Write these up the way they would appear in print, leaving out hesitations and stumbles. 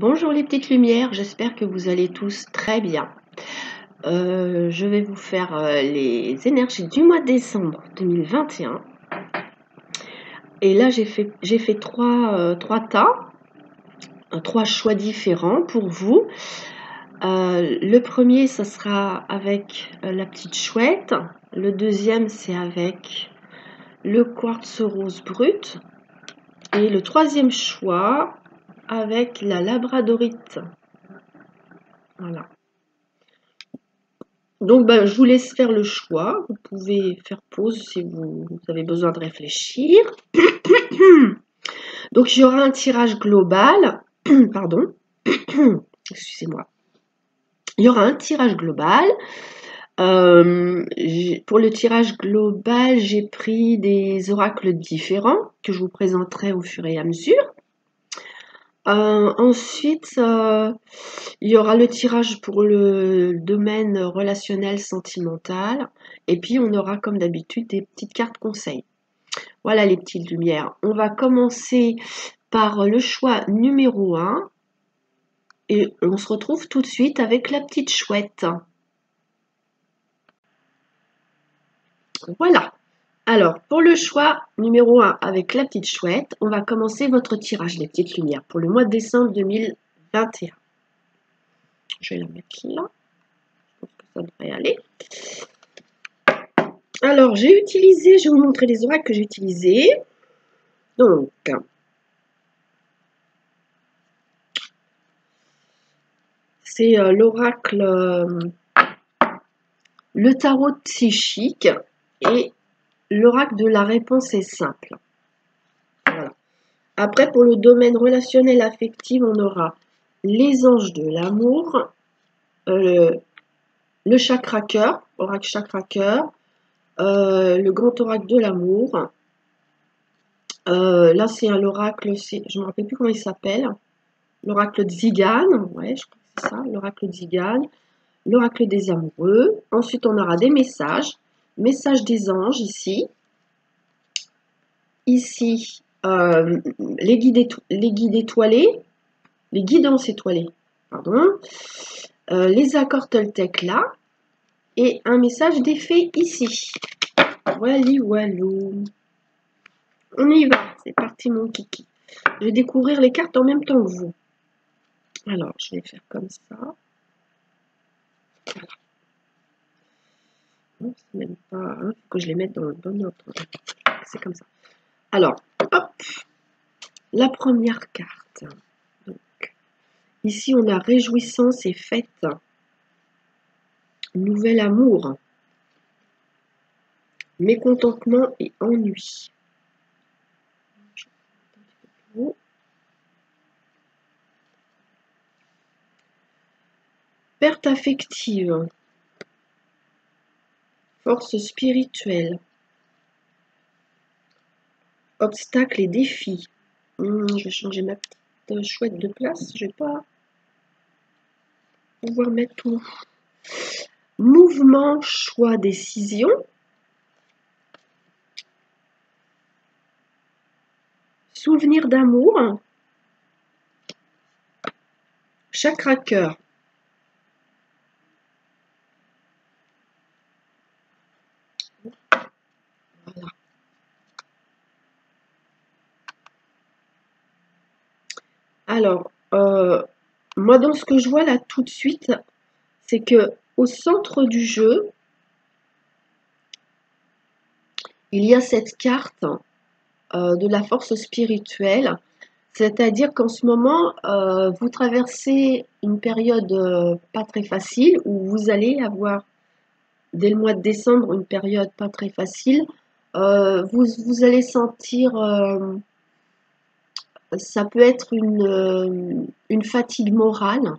Bonjour les petites lumières, j'espère que vous allez tous très bien. Je vais vous faire les énergies du mois de décembre 2021. Et là, j'ai fait trois tas, trois choix différents pour vous. Le premier, ça sera avec la petite chouette. Le deuxième, c'est avec le quartz rose brut. Et le troisième choix, avec la labradorite. Voilà. Donc, je vous laisse faire le choix. Vous pouvez faire pause si vous avez besoin de réfléchir. Donc, il y aura un tirage global. Pardon. Excusez-moi. Il y aura un tirage global. Pour le tirage global, j'ai pris des oracles différents que je vous présenterai au fur et à mesure. Ensuite, il y aura le tirage pour le domaine relationnel sentimental. Et puis, on aura comme d'habitude des petites cartes conseils. Voilà les petites lumières. On va commencer par le choix numéro 1. Et on se retrouve tout de suite avec la petite chouette. Voilà. Alors, pour le choix numéro 1 avec la petite chouette, on va commencer votre tirage, les petites lumières, pour le mois de décembre 2021. Je vais la mettre là. Je pense que ça devrait aller. Alors, je vais vous montrer les oracles que j'ai utilisés. Donc, c'est l'oracle, le tarot psychique et l'oracle de la réponse est simple. Voilà. Après, pour le domaine relationnel affectif, on aura les anges de l'amour, le chakra cœur, oracle chakra cœur, le grand oracle de l'amour. Là, c'est l'oracle, je ne me rappelle plus comment il s'appelle. L'oracle de Zigane, ouais, je crois que c'est ça, l'oracle de Zigane. L'oracle des amoureux. Ensuite, on aura des messages. Messages des anges ici. Ici, les guides étoilés. Les guidances étoilées. Pardon. Les accords Toltec là. Et un message des fées ici. Wally walou. On y va. C'est parti mon kiki. Je vais découvrir les cartes en même temps que vous. Alors, je vais faire comme ça. Voilà. Non, c'est même pas... Hein, faut que je les mette dans le bon ordre. C'est comme ça. Alors, hop. La première carte. Donc, ici, on a réjouissance et fête. Nouvel amour. Mécontentement et ennui. Perte affective. Force spirituelle. Obstacles et défis. Je vais changer ma petite chouette de place. Je vais pas pouvoir mettre tout. Mouvement, choix, décision. Souvenir d'amour. Chakra cœur. Voilà. Alors, moi dans ce que je vois là tout de suite, c'est que au centre du jeu, il y a cette carte de la force spirituelle. C'est-à-dire qu'en ce moment, vous traversez une période pas très facile où vous allez avoir, dès le mois de décembre, une période pas très facile. Vous allez sentir, ça peut être une fatigue morale.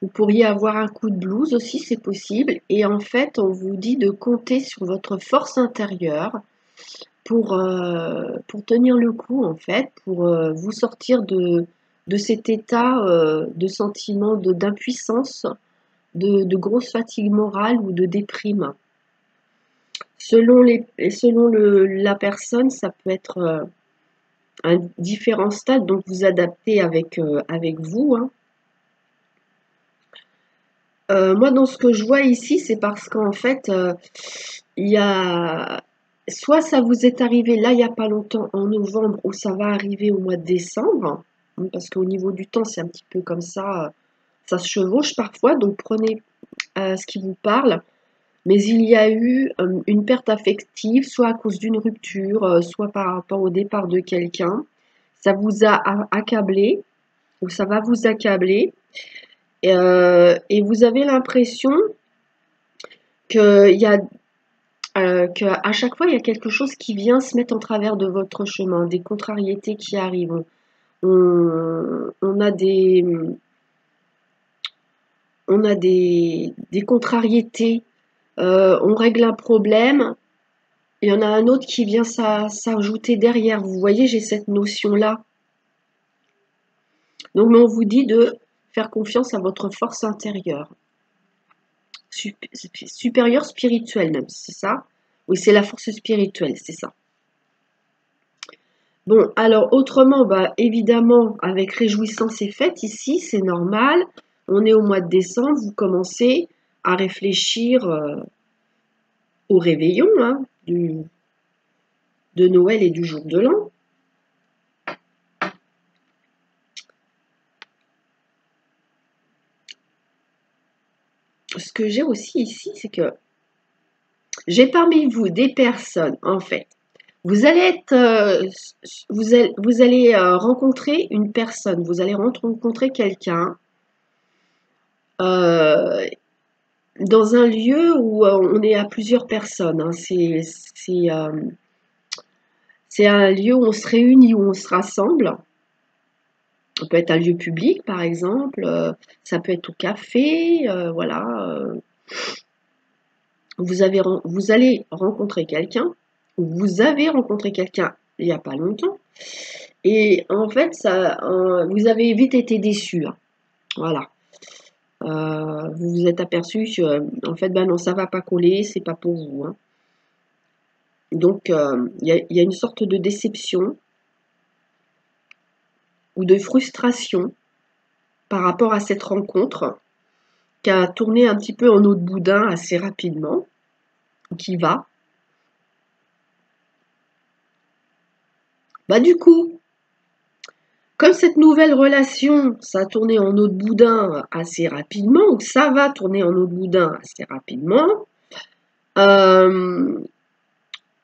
Vous pourriez avoir un coup de blues aussi, c'est possible. Et en fait, on vous dit de compter sur votre force intérieure pour tenir le coup, en fait, pour vous sortir de cet état de sentiment d'impuissance, de grosse fatigue morale ou de déprime. Selon la personne, ça peut être différents stades, donc vous adaptez avec, avec vous, hein. Moi, dans ce que je vois ici, c'est parce qu'en fait, il y a soit ça vous est arrivé là, il n'y a pas longtemps, en novembre, ou ça va arriver au mois de décembre, hein, parce qu'au niveau du temps, c'est un petit peu comme ça se chevauche parfois, donc prenez ce qui vous parle. Mais il y a eu une perte affective, soit à cause d'une rupture, soit par rapport au départ de quelqu'un. Ça vous a accablé, ou ça va vous accabler, et vous avez l'impression qu'il y a qu'à chaque fois, il y a quelque chose qui vient se mettre en travers de votre chemin, des contrariétés qui arrivent. On a des contrariétés, on règle un problème, il y en a un autre qui vient s'ajouter derrière. Vous voyez, j'ai cette notion-là. Donc, mais on vous dit de faire confiance à votre force intérieure. Supérieure spirituelle même, c'est ça? Oui, c'est la force spirituelle, c'est ça. Bon, alors autrement, bah, évidemment, avec réjouissance et fête, ici, c'est normal. On est au mois de décembre, vous commencez à réfléchir au réveillon, hein, de Noël et du jour de l'an. Ce que j'ai aussi ici, c'est que j'ai parmi vous des personnes, en fait. Vous allez être, vous allez rencontrer une personne, vous allez rencontrer quelqu'un dans un lieu où on est à plusieurs personnes, hein. C'est un lieu où on se réunit, où on se rassemble. Ça peut être un lieu public, par exemple. Ça peut être au café, voilà. Vous allez rencontrer quelqu'un, ou vous avez rencontré quelqu'un il n'y a pas longtemps, et en fait, vous avez vite été déçu, hein. Voilà. Vous vous êtes aperçu que, en fait, ben non, ça va pas coller, c'est pas pour vous, hein. Donc, il y a une sorte de déception ou de frustration par rapport à cette rencontre qui a tourné un petit peu en eau de boudin assez rapidement, qui va. Bah du coup, comme cette nouvelle relation, ça a tourné en eau de boudin assez rapidement, ou ça va tourner en eau de boudin assez rapidement,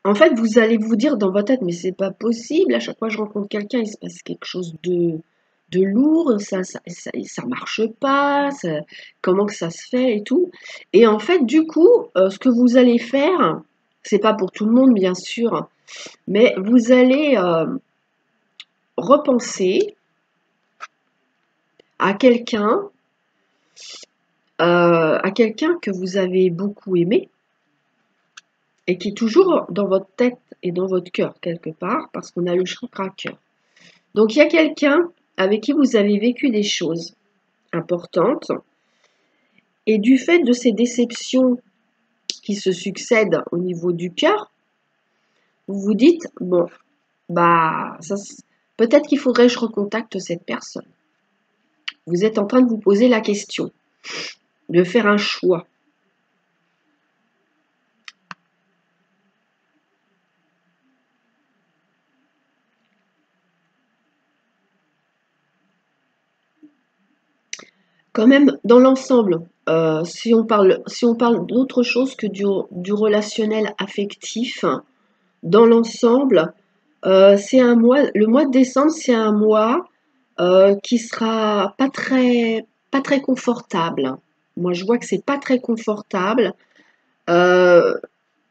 en fait, vous allez vous dire dans votre tête, mais c'est pas possible, à chaque fois que je rencontre quelqu'un, il se passe quelque chose de lourd, ça marche pas, comment que ça se fait et tout. Et en fait, du coup, ce que vous allez faire, c'est pas pour tout le monde, bien sûr, mais vous allez repenser à quelqu'un que vous avez beaucoup aimé et qui est toujours dans votre tête et dans votre cœur quelque part, parce qu'on a le chakra cœur. Donc il y a quelqu'un avec qui vous avez vécu des choses importantes, et du fait de ces déceptions qui se succèdent au niveau du cœur, vous vous dites, bon, bah, peut-être qu'il faudrait que je recontacte cette personne. Vous êtes en train de vous poser la question, de faire un choix. Quand même, dans l'ensemble, si on parle d'autre chose que du relationnel affectif, dans l'ensemble, le mois de décembre, c'est un mois qui sera pas très confortable. Moi, je vois que c'est pas très confortable. Euh,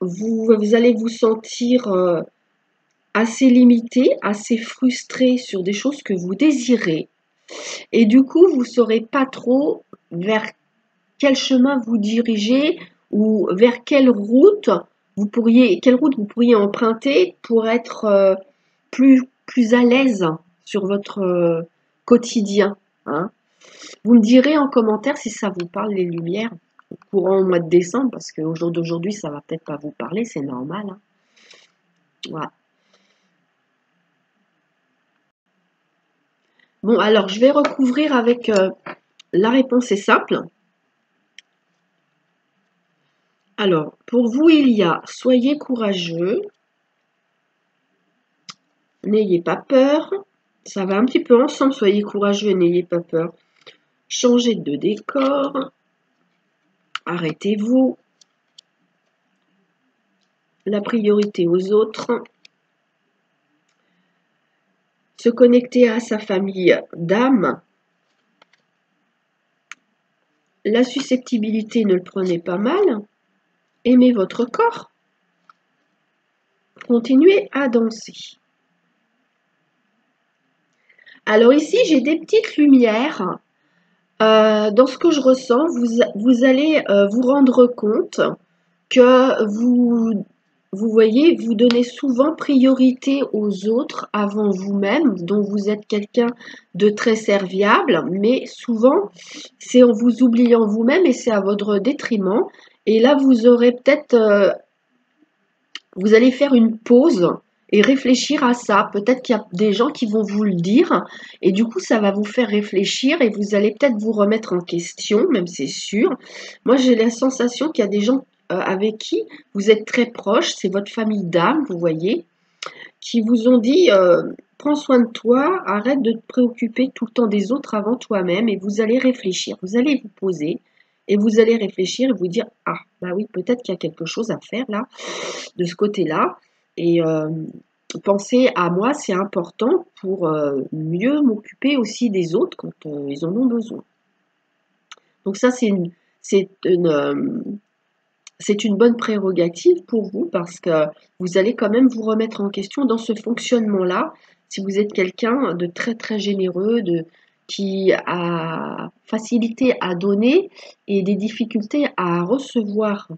vous allez vous sentir assez limité, assez frustré sur des choses que vous désirez. Et du coup, vous ne saurez pas trop vers quel chemin vous dirigez, ou vers quelle route vous pourriez emprunter pour être plus à l'aise sur votre quotidien, hein. Vous me direz en commentaire si ça vous parle, les lumières, courant au mois de décembre, parce qu'au jour d'aujourd'hui, ça va peut-être pas vous parler, c'est normal, hein. Voilà. Bon, alors, je vais recouvrir avec la réponse est simple. Alors, pour vous, il y a soyez courageux, n'ayez pas peur. Ça va un petit peu ensemble, soyez courageux et n'ayez pas peur. Changez de décor. Arrêtez-vous. La priorité aux autres. Se connecter à sa famille d'âme. La susceptibilité, ne le prenez pas mal. Aimez votre corps. Continuez à danser. Alors ici, j'ai des petites lumières. Dans ce que je ressens, vous allez vous rendre compte que vous voyez, vous donnez souvent priorité aux autres avant vous-même, donc vous êtes quelqu'un de très serviable, mais souvent, c'est en vous oubliant vous-même et c'est à votre détriment. Et là, vous aurez peut-être, vous allez faire une pause et réfléchir à ça. Peut-être qu'il y a des gens qui vont vous le dire et du coup, ça va vous faire réfléchir et vous allez peut-être vous remettre en question, même c'est sûr. Moi, j'ai la sensation qu'il y a des gens avec qui vous êtes très proches, c'est votre famille d'âme, vous voyez, qui vous ont dit prends soin de toi, arrête de te préoccuper tout le temps des autres avant toi-même et vous allez réfléchir, vous allez vous poser et vous allez réfléchir et vous dire ah bah oui, peut-être qu'il y a quelque chose à faire là, de ce côté-là et penser à moi, c'est important pour mieux m'occuper aussi des autres quand ils en ont besoin. Donc ça, c'est une bonne prérogative pour vous parce que vous allez quand même vous remettre en question dans ce fonctionnement-là. Si vous êtes quelqu'un de très très généreux, qui a facilité à donner et des difficultés à recevoir.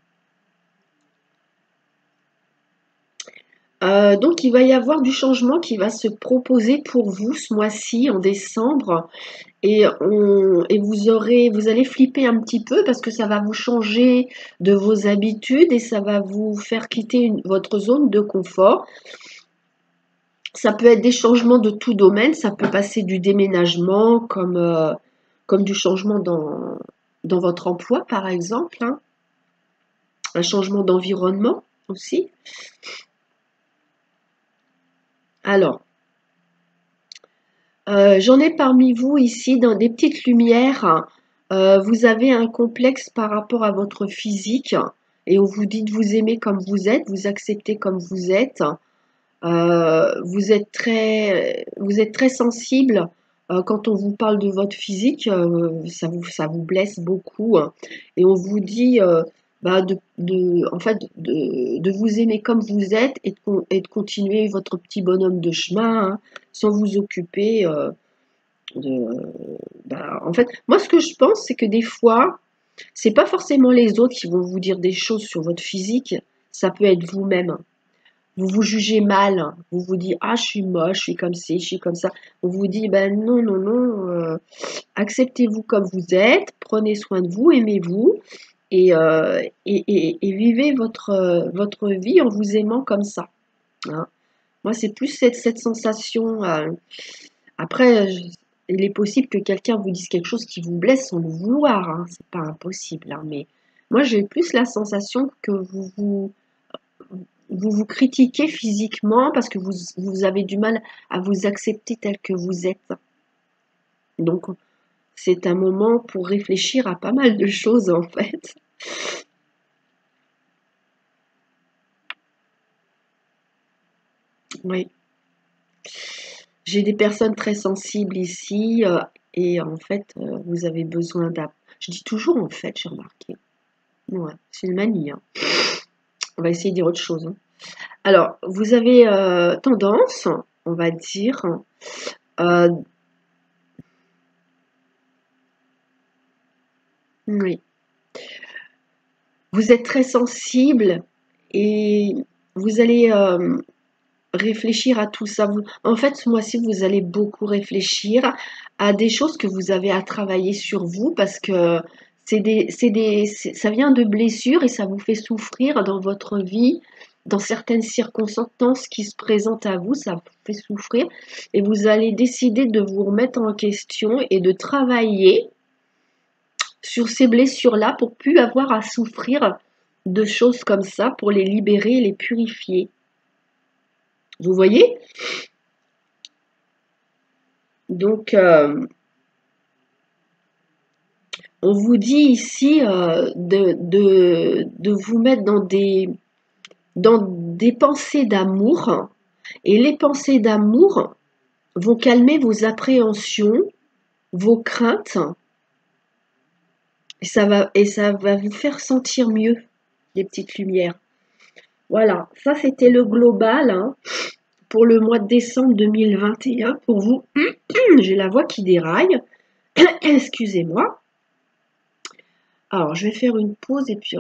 Donc il va y avoir du changement qui va se proposer pour vous ce mois-ci en décembre et vous allez flipper un petit peu parce que ça va vous changer de vos habitudes et ça va vous faire quitter votre zone de confort. Ça peut être des changements de tout domaine, ça peut passer du déménagement comme du changement dans votre emploi par exemple, hein. Un changement d'environnement aussi. Alors, j'en ai parmi vous ici dans des petites lumières. Vous avez un complexe par rapport à votre physique et on vous dit de vous aimer comme vous êtes, vous acceptez comme vous êtes. Vous êtes très sensible quand on vous parle de votre physique, ça vous blesse beaucoup, hein. Et on vous dit bah, en fait, de vous aimer comme vous êtes et de continuer votre petit bonhomme de chemin hein, sans vous occuper de. Bah, en fait, moi ce que je pense, c'est que des fois, c'est pas forcément les autres qui vont vous dire des choses sur votre physique, ça peut être vous-même. Vous vous jugez mal, vous vous dites ah je suis moche, je suis comme ci, je suis comme ça. On vous dit ben non non non, acceptez-vous comme vous êtes, prenez soin de vous, aimez-vous et vivez votre vie en vous aimant comme ça, hein. Moi c'est plus cette sensation. Après, il est possible que quelqu'un vous dise quelque chose qui vous blesse sans le vouloir, hein, c'est pas impossible, hein, mais moi j'ai plus la sensation que vous critiquez physiquement parce que vous avez du mal à vous accepter tel que vous êtes. Donc, c'est un moment pour réfléchir à pas mal de choses en fait. Oui. J'ai des personnes très sensibles ici et en fait, vous avez besoin d'un. Je dis toujours en fait, j'ai remarqué. Ouais, c'est une manie, hein. On va essayer de dire autre chose, hein. Alors, vous avez tendance, on va dire, euh, oui, vous êtes très sensible et vous allez réfléchir à tout ça. En fait, ce mois-ci, vous allez beaucoup réfléchir à des choses que vous avez à travailler sur vous parce que ça vient de blessures et ça vous fait souffrir dans votre vie. dans certaines circonstances qui se présentent à vous, ça vous fait souffrir, et vous allez décider de vous remettre en question et de travailler sur ces blessures-là pour plus avoir à souffrir de choses comme ça, pour les libérer et les purifier. Vous voyez? Donc, on vous dit ici de vous mettre dans des pensées d'amour, et les pensées d'amour vont calmer vos appréhensions, vos craintes, et ça va vous faire sentir mieux, les petites lumières. Voilà, ça c'était le global hein, pour le mois de décembre 2021. Pour vous, j'ai la voix qui déraille, excusez-moi. Alors, je vais faire une pause et puis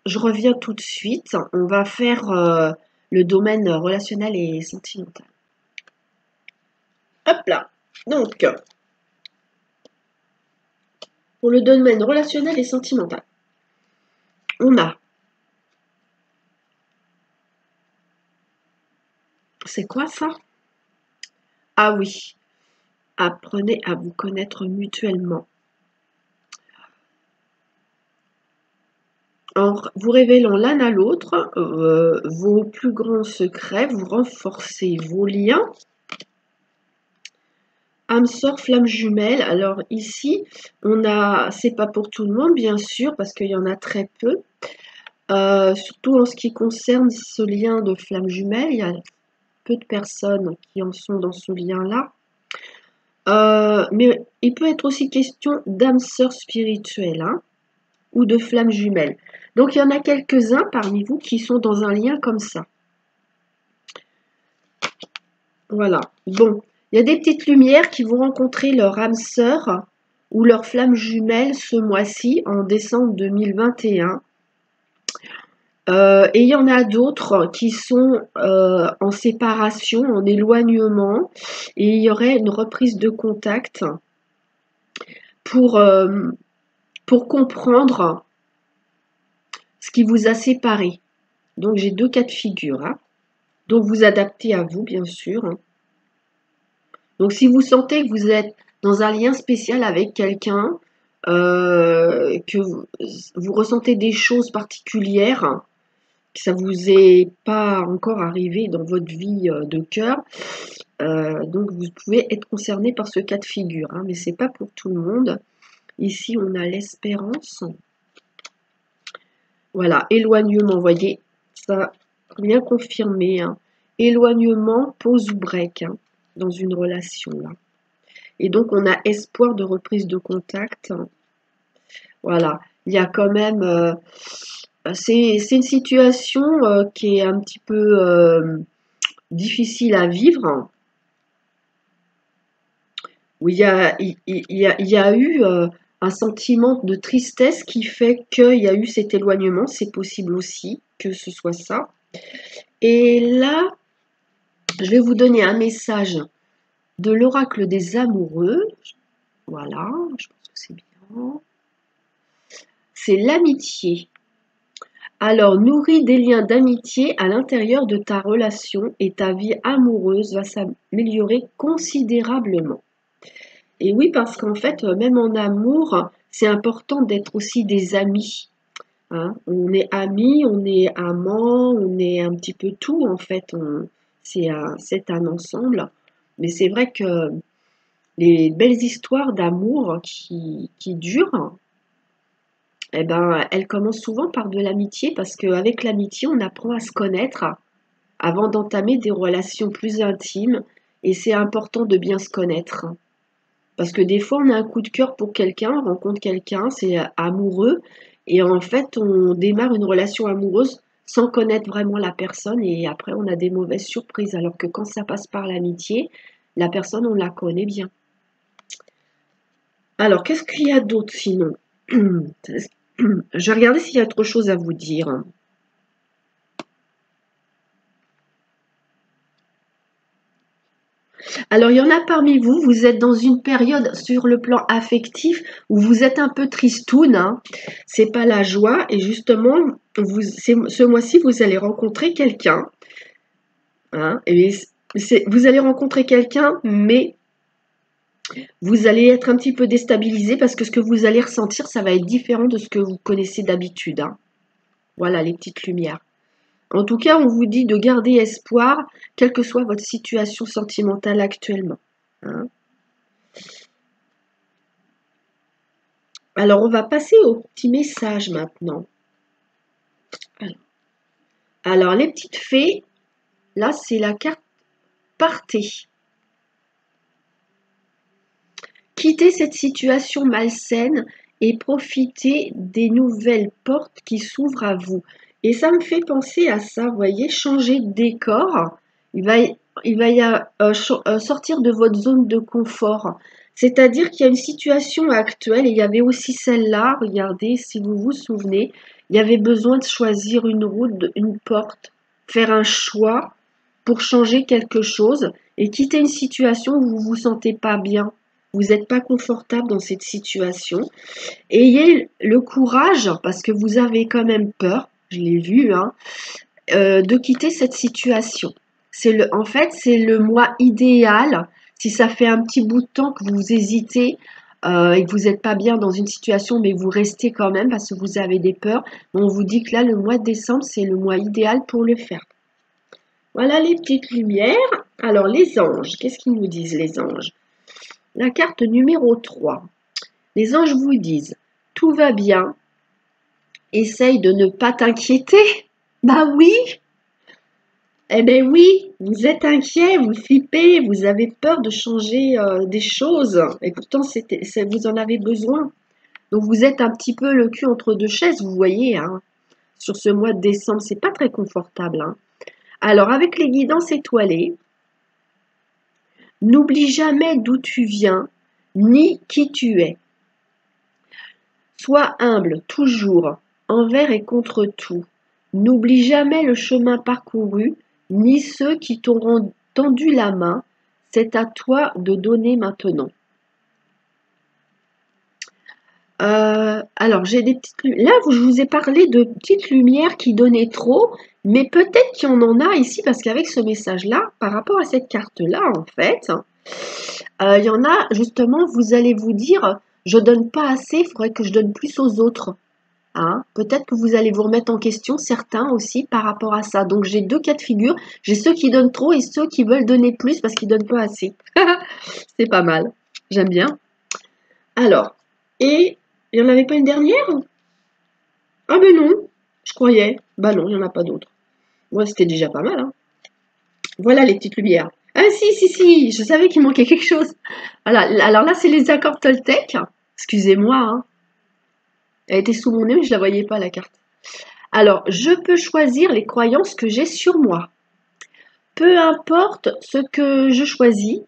je reviens tout de suite. On va faire le domaine relationnel et sentimental. Hop là. Donc, pour le domaine relationnel et sentimental, on a... C'est quoi ça? Ah oui. Apprenez à vous connaître mutuellement. En vous révélant l'un à l'autre vos plus grands secrets, vous renforcez vos liens. Âme sœur, flamme jumelle. Alors ici, c'est pas pour tout le monde bien sûr, parce qu'il y en a très peu. Surtout en ce qui concerne ce lien de flamme jumelle, il y a peu de personnes qui en sont dans ce lien-là. Mais il peut être aussi question d'âme sœur spirituelle hein, ou de flamme jumelle. Donc il y en a quelques-uns parmi vous qui sont dans un lien comme ça. Voilà. Bon, il y a des petites lumières qui vont rencontrer leur âme sœur ou leur flamme jumelle ce mois-ci, en décembre 2021. Et il y en a d'autres qui sont en séparation, en éloignement, et il y aurait une reprise de contact pour comprendre ce qui vous a séparé. Donc j'ai deux cas de figure. Hein. Donc vous adaptez à vous, bien sûr. Hein. Donc si vous sentez que vous êtes dans un lien spécial avec quelqu'un, que vous ressentez des choses particulières, que ça vous est pas encore arrivé dans votre vie de cœur, donc vous pouvez être concerné par ce cas de figure, hein, mais c'est pas pour tout le monde. Ici on a l'espérance. Voilà, éloignement, vous voyez, ça bien confirmé. Hein. Éloignement, pause ou break hein, dans une relation là. Et donc on a espoir de reprise de contact. Voilà, il y a quand même... c'est une situation qui est un petit peu difficile à vivre. Où il y a eu un sentiment de tristesse qui fait qu'il y a eu cet éloignement. C'est possible aussi que ce soit ça. Et là, je vais vous donner un message de l'oracle des amoureux. Voilà, je pense que c'est bien. C'est l'amitié. Alors, nourris des liens d'amitié à l'intérieur de ta relation et ta vie amoureuse va s'améliorer considérablement. Et oui, parce qu'en fait, même en amour, c'est important d'être aussi des amis. Hein. On est amis, on est amants, on est un petit peu tout en fait. C'est un ensemble. Mais c'est vrai que les belles histoires d'amour qui durent, eh ben, elles commencent souvent par de l'amitié parce qu'avec l'amitié, on apprend à se connaître avant d'entamer des relations plus intimes et c'est important de bien se connaître. Parce que des fois, on a un coup de cœur pour quelqu'un, on rencontre quelqu'un, c'est amoureux et en fait, on démarre une relation amoureuse sans connaître vraiment la personne et après, on a des mauvaises surprises. Alors que quand ça passe par l'amitié, la personne, on la connaît bien. Alors, qu'est-ce qu'il y a d'autre sinon? Je vais regarder s'il y a autre chose à vous dire. Alors, il y en a parmi vous, vous êtes dans une période sur le plan affectif où vous êtes un peu tristoun, hein. C'est pas la joie. Et justement, ce mois-ci, vous allez rencontrer quelqu'un, hein, et vous allez rencontrer quelqu'un, mais vous allez être un petit peu déstabilisé parce que ce que vous allez ressentir, ça va être différent de ce que vous connaissez d'habitude, hein. Voilà les petites lumières. En tout cas, on vous dit de garder espoir, quelle que soit votre situation sentimentale actuellement, hein. Alors, on va passer au petit message maintenant. Alors, les petites fées, là, c'est la carte partez. Quittez cette situation malsaine et profitez des nouvelles portes qui s'ouvrent à vous. Et ça me fait penser à ça, vous voyez, changer de décor. Il va y sortir de votre zone de confort. C'est-à-dire qu'il y a une situation actuelle, et il y avait aussi celle-là, regardez, si vous vous souvenez, il y avait besoin de choisir une route, une porte, faire un choix pour changer quelque chose et quitter une situation où vous ne vous sentez pas bien. Vous n'êtes pas confortable dans cette situation. Ayez le courage, parce que vous avez quand même peur, je l'ai vu, hein, de quitter cette situation. En fait, c'est le mois idéal. Si ça fait un petit bout de temps que vous hésitez et que vous n'êtes pas bien dans une situation, mais vous restez quand même parce que vous avez des peurs, on vous dit que là, le mois de décembre, c'est le mois idéal pour le faire. Voilà les petites lumières. Alors, les anges, qu'est-ce qu'ils nous disent, les anges? La carte numéro 3. Les anges vous disent, tout va bien, essaye de ne pas t'inquiéter. Bah oui, eh bien oui, vous êtes inquiet, vous flippez, vous avez peur de changer des choses. Et pourtant, vous en avez besoin. Donc, vous êtes un petit peu le cul entre deux chaises, vous voyez, hein. Sur ce mois de décembre, c'est pas très confortable, hein. Alors, avec les guidances étoilées, n'oublie jamais d'où tu viens, ni qui tu es. Sois humble toujours, envers et contre tout. N'oublie jamais le chemin parcouru, ni ceux qui t'auront tendu la main. C'est à toi de donner maintenant. Alors, j'ai des petites là, je vous ai parlé de petites lumières qui donnaient trop, mais peut-être qu'il y en a ici, parce qu'avec ce message-là, par rapport à cette carte-là, en fait, il y en a, justement, vous allez vous dire, je donne pas assez, il faudrait que je donne plus aux autres. Hein, peut-être que vous allez vous remettre en question, certains aussi, par rapport à ça. Donc, j'ai deux cas de figure. J'ai ceux qui donnent trop et ceux qui veulent donner plus parce qu'ils donnent pas assez. C'est pas mal. J'aime bien. Alors, et il n'y en avait pas une dernière? Ah ben non, je croyais. Bah non, il n'y en a pas d'autres. Moi, c'était déjà pas mal, hein. Voilà les petites lumières. Ah si, je savais qu'il manquait quelque chose. Voilà, alors là, c'est les accords Toltec. Excusez-moi, hein. Elle était sous mon nez, mais je la voyais pas, la carte. Alors, je peux choisir les croyances que j'ai sur moi. Peu importe ce que je choisis,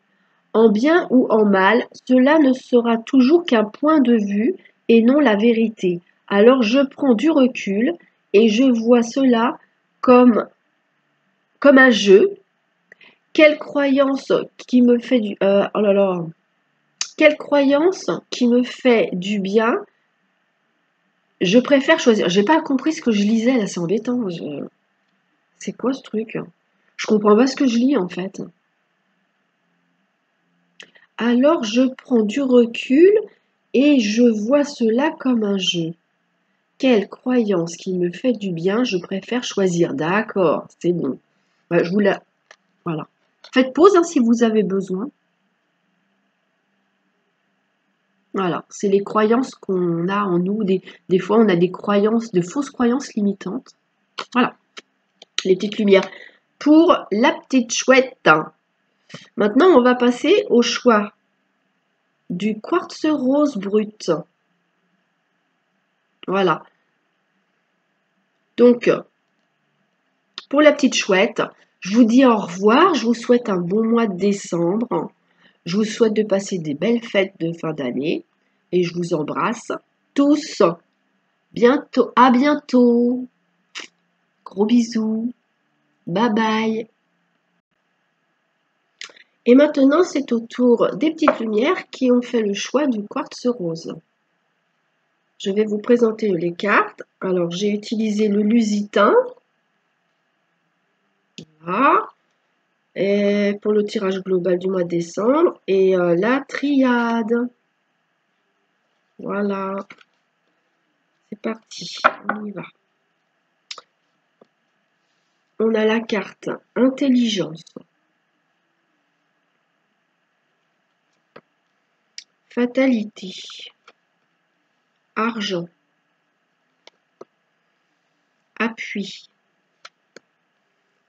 en bien ou en mal, cela ne sera toujours qu'un point de vue et non la vérité. Alors je prends du recul et je vois cela comme, comme un jeu. Quelle croyance qui me fait du oh là là, quelle croyance qui me fait du bien, je préfère choisir. J'ai pas compris ce que je lisais là, c'est embêtant. C'est quoi ce truc? Je comprends pas ce que je lis en fait. Alors je prends du recul et je vois cela comme un jeu. Quelle croyance qui me fait du bien, je préfère choisir. D'accord, c'est bon. Bah, je vous la... Voilà. Faites pause hein, si vous avez besoin. Voilà, c'est les croyances qu'on a en nous. Des fois, on a des croyances, de fausses croyances limitantes. Voilà, les petites lumières. Pour la petite chouette. Maintenant, on va passer au choix du quartz rose brut. Voilà. Donc, pour la petite chouette, je vous dis au revoir. Je vous souhaite un bon mois de décembre. Je vous souhaite de passer des belles fêtes de fin d'année. Et je vous embrasse tous. Bientôt, à bientôt. Gros bisous. Bye bye. Et maintenant, c'est au tour des petites lumières qui ont fait le choix du quartz rose. Je vais vous présenter les cartes. Alors, j'ai utilisé le lusitain. Voilà. Et pour le tirage global du mois de décembre. Et la triade. Voilà. C'est parti. On y va. On a la carte intelligence. Fatalité. Argent. Appui.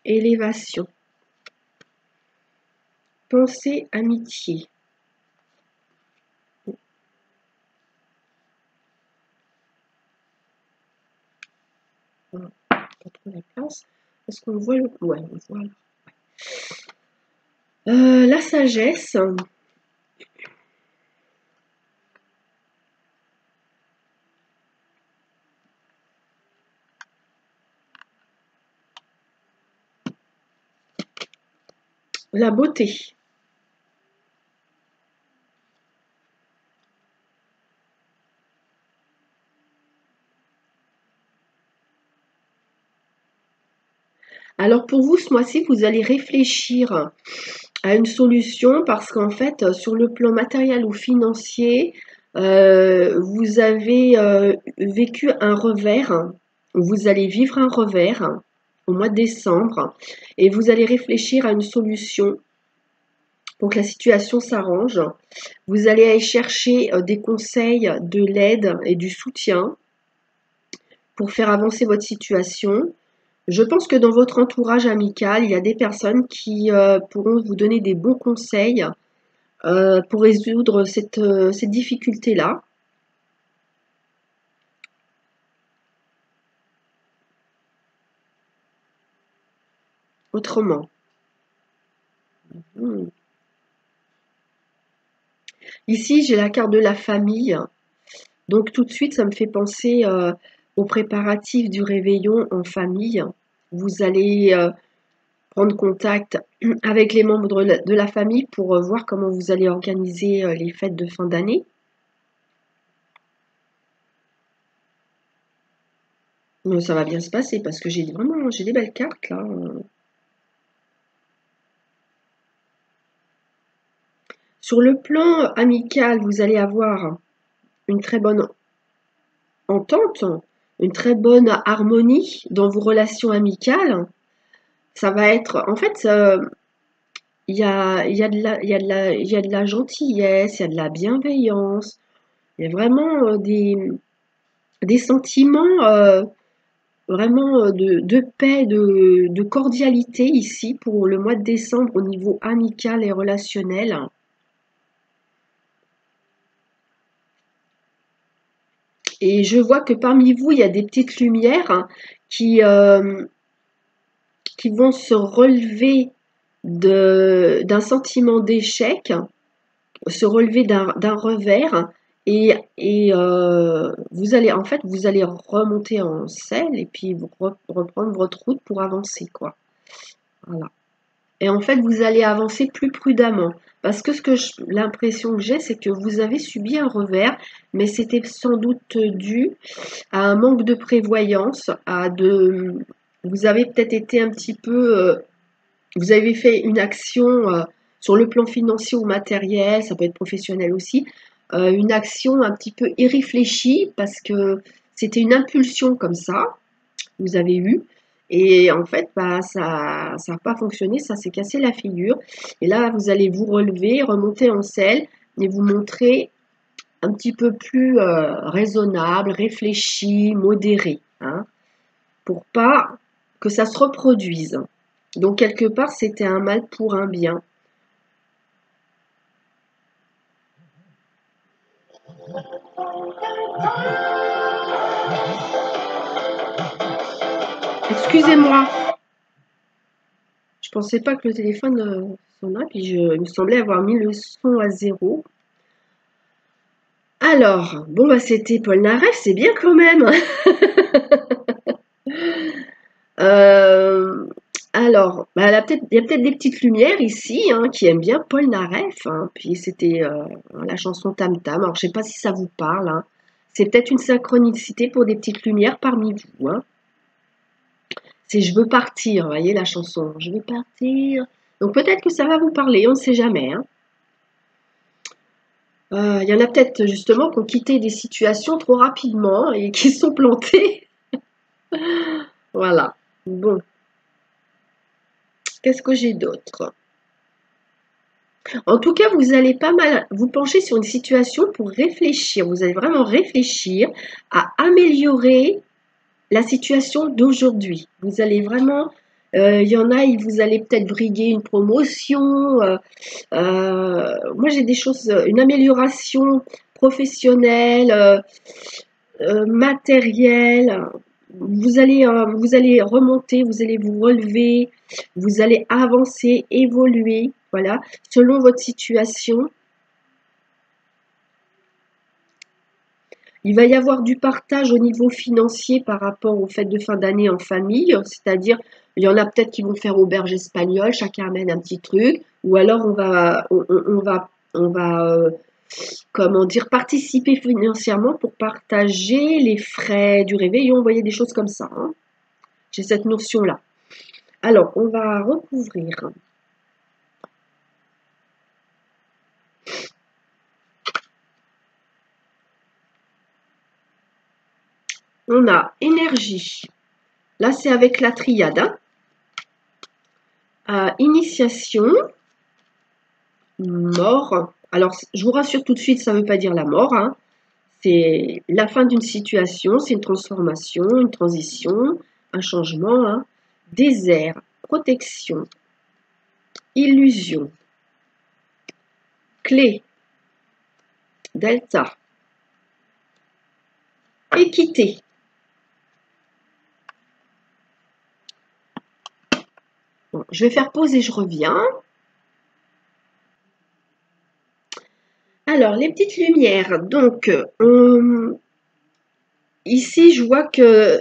Élévation. Pensée, amitié. Voilà. Pas trop la place. Est-ce qu'on voit le... Ouais, on voit. La sagesse. La beauté. Alors pour vous, ce mois-ci, vous allez réfléchir à une solution parce qu'en fait, sur le plan matériel ou financier, vous avez vécu un revers, vous allez vivre un revers au mois de décembre et vous allez réfléchir à une solution pour que la situation s'arrange. Vous allez aller chercher des conseils, de l'aide et du soutien pour faire avancer votre situation. Je pense que dans votre entourage amical, il y a des personnes qui pourront vous donner des bons conseils pour résoudre cette difficulté-là. Autrement. Ici, j'ai la carte de la famille. Donc tout de suite, ça me fait penser aux préparatifs du réveillon en famille. Vous allez prendre contact avec les membres de la famille pour voir comment vous allez organiser les fêtes de fin d'année. Ça va bien se passer parce que j'ai des belles cartes là. Sur le plan amical, vous allez avoir une très bonne entente, une très bonne harmonie dans vos relations amicales. Ça va être, en fait, il y a de la gentillesse, il y a de la bienveillance, il y a vraiment des sentiments vraiment de paix, de cordialité ici pour le mois de décembre au niveau amical et relationnel. Et je vois que parmi vous, il y a des petites lumières qui vont se relever d'un sentiment d'échec, se relever d'un revers et vous allez en fait vous allez remonter en selle et puis reprendre votre route pour avancer quoi. Voilà. Et en fait vous allez avancer plus prudemment parce que l'impression que j'ai c'est que vous avez subi un revers mais c'était sans doute dû à un manque de prévoyance, vous avez peut-être été un petit peu vous avez fait une action sur le plan financier ou matériel, ça peut être professionnel aussi, une action un petit peu irréfléchie parce que c'était une impulsion comme ça, vous avez eu, et en fait, bah, ça n'a pas fonctionné, ça s'est cassé la figure. Et là, vous allez vous relever, remonter en selle et vous montrer un petit peu plus raisonnable, réfléchi, modéré, hein, pour pas que ça se reproduise. Donc quelque part, c'était un mal pour un bien. Excusez-moi, je pensais pas que le téléphone sonna, puis il me semblait avoir mis le son à 0. Alors, bon bah c'était Paul Naref, c'est bien quand même. Alors, bah, il y a peut-être des petites lumières ici qui aiment bien Paul Naref. Puis c'était la chanson Tam Tam. Alors, je sais pas si ça vous parle. C'est peut-être une synchronicité pour des petites lumières parmi vous. C'est Je veux partir, vous voyez la chanson. Je veux partir. Donc peut-être que ça va vous parler, on ne sait jamais. Il y en a peut-être justement qui ont quitté des situations trop rapidement et qui se sont plantés. Voilà. Bon, qu'est-ce que j'ai d'autre? En tout cas, vous allez pas mal vous pencher sur une situation pour réfléchir. Vous allez vraiment réfléchir à améliorer la situation d'aujourd'hui. Vous allez vraiment, il y en a, vous allez peut-être briguer une promotion. Moi, j'ai des choses, une amélioration professionnelle, matérielle. Vous allez remonter, vous allez vous relever, vous allez avancer, évoluer, voilà, selon votre situation. Il va y avoir du partage au niveau financier par rapport aux fêtes de fin d'année en famille, c'est-à-dire il y en a peut-être qui vont faire auberge espagnole, chacun amène un petit truc, ou alors on va comment dire, participer financièrement pour partager les frais du réveillon, vous voyez des choses comme ça. J'ai cette notion-là. Alors, on va recouvrir. On a énergie. Là, c'est avec la triade. Initiation. Mort. Alors, je vous rassure tout de suite, ça ne veut pas dire la mort. C'est la fin d'une situation, c'est une transformation, une transition, un changement. Désert, protection, illusion, clé, delta, équité. Bon, je vais faire pause et je reviens. Alors, les petites lumières. Donc, ici, je vois que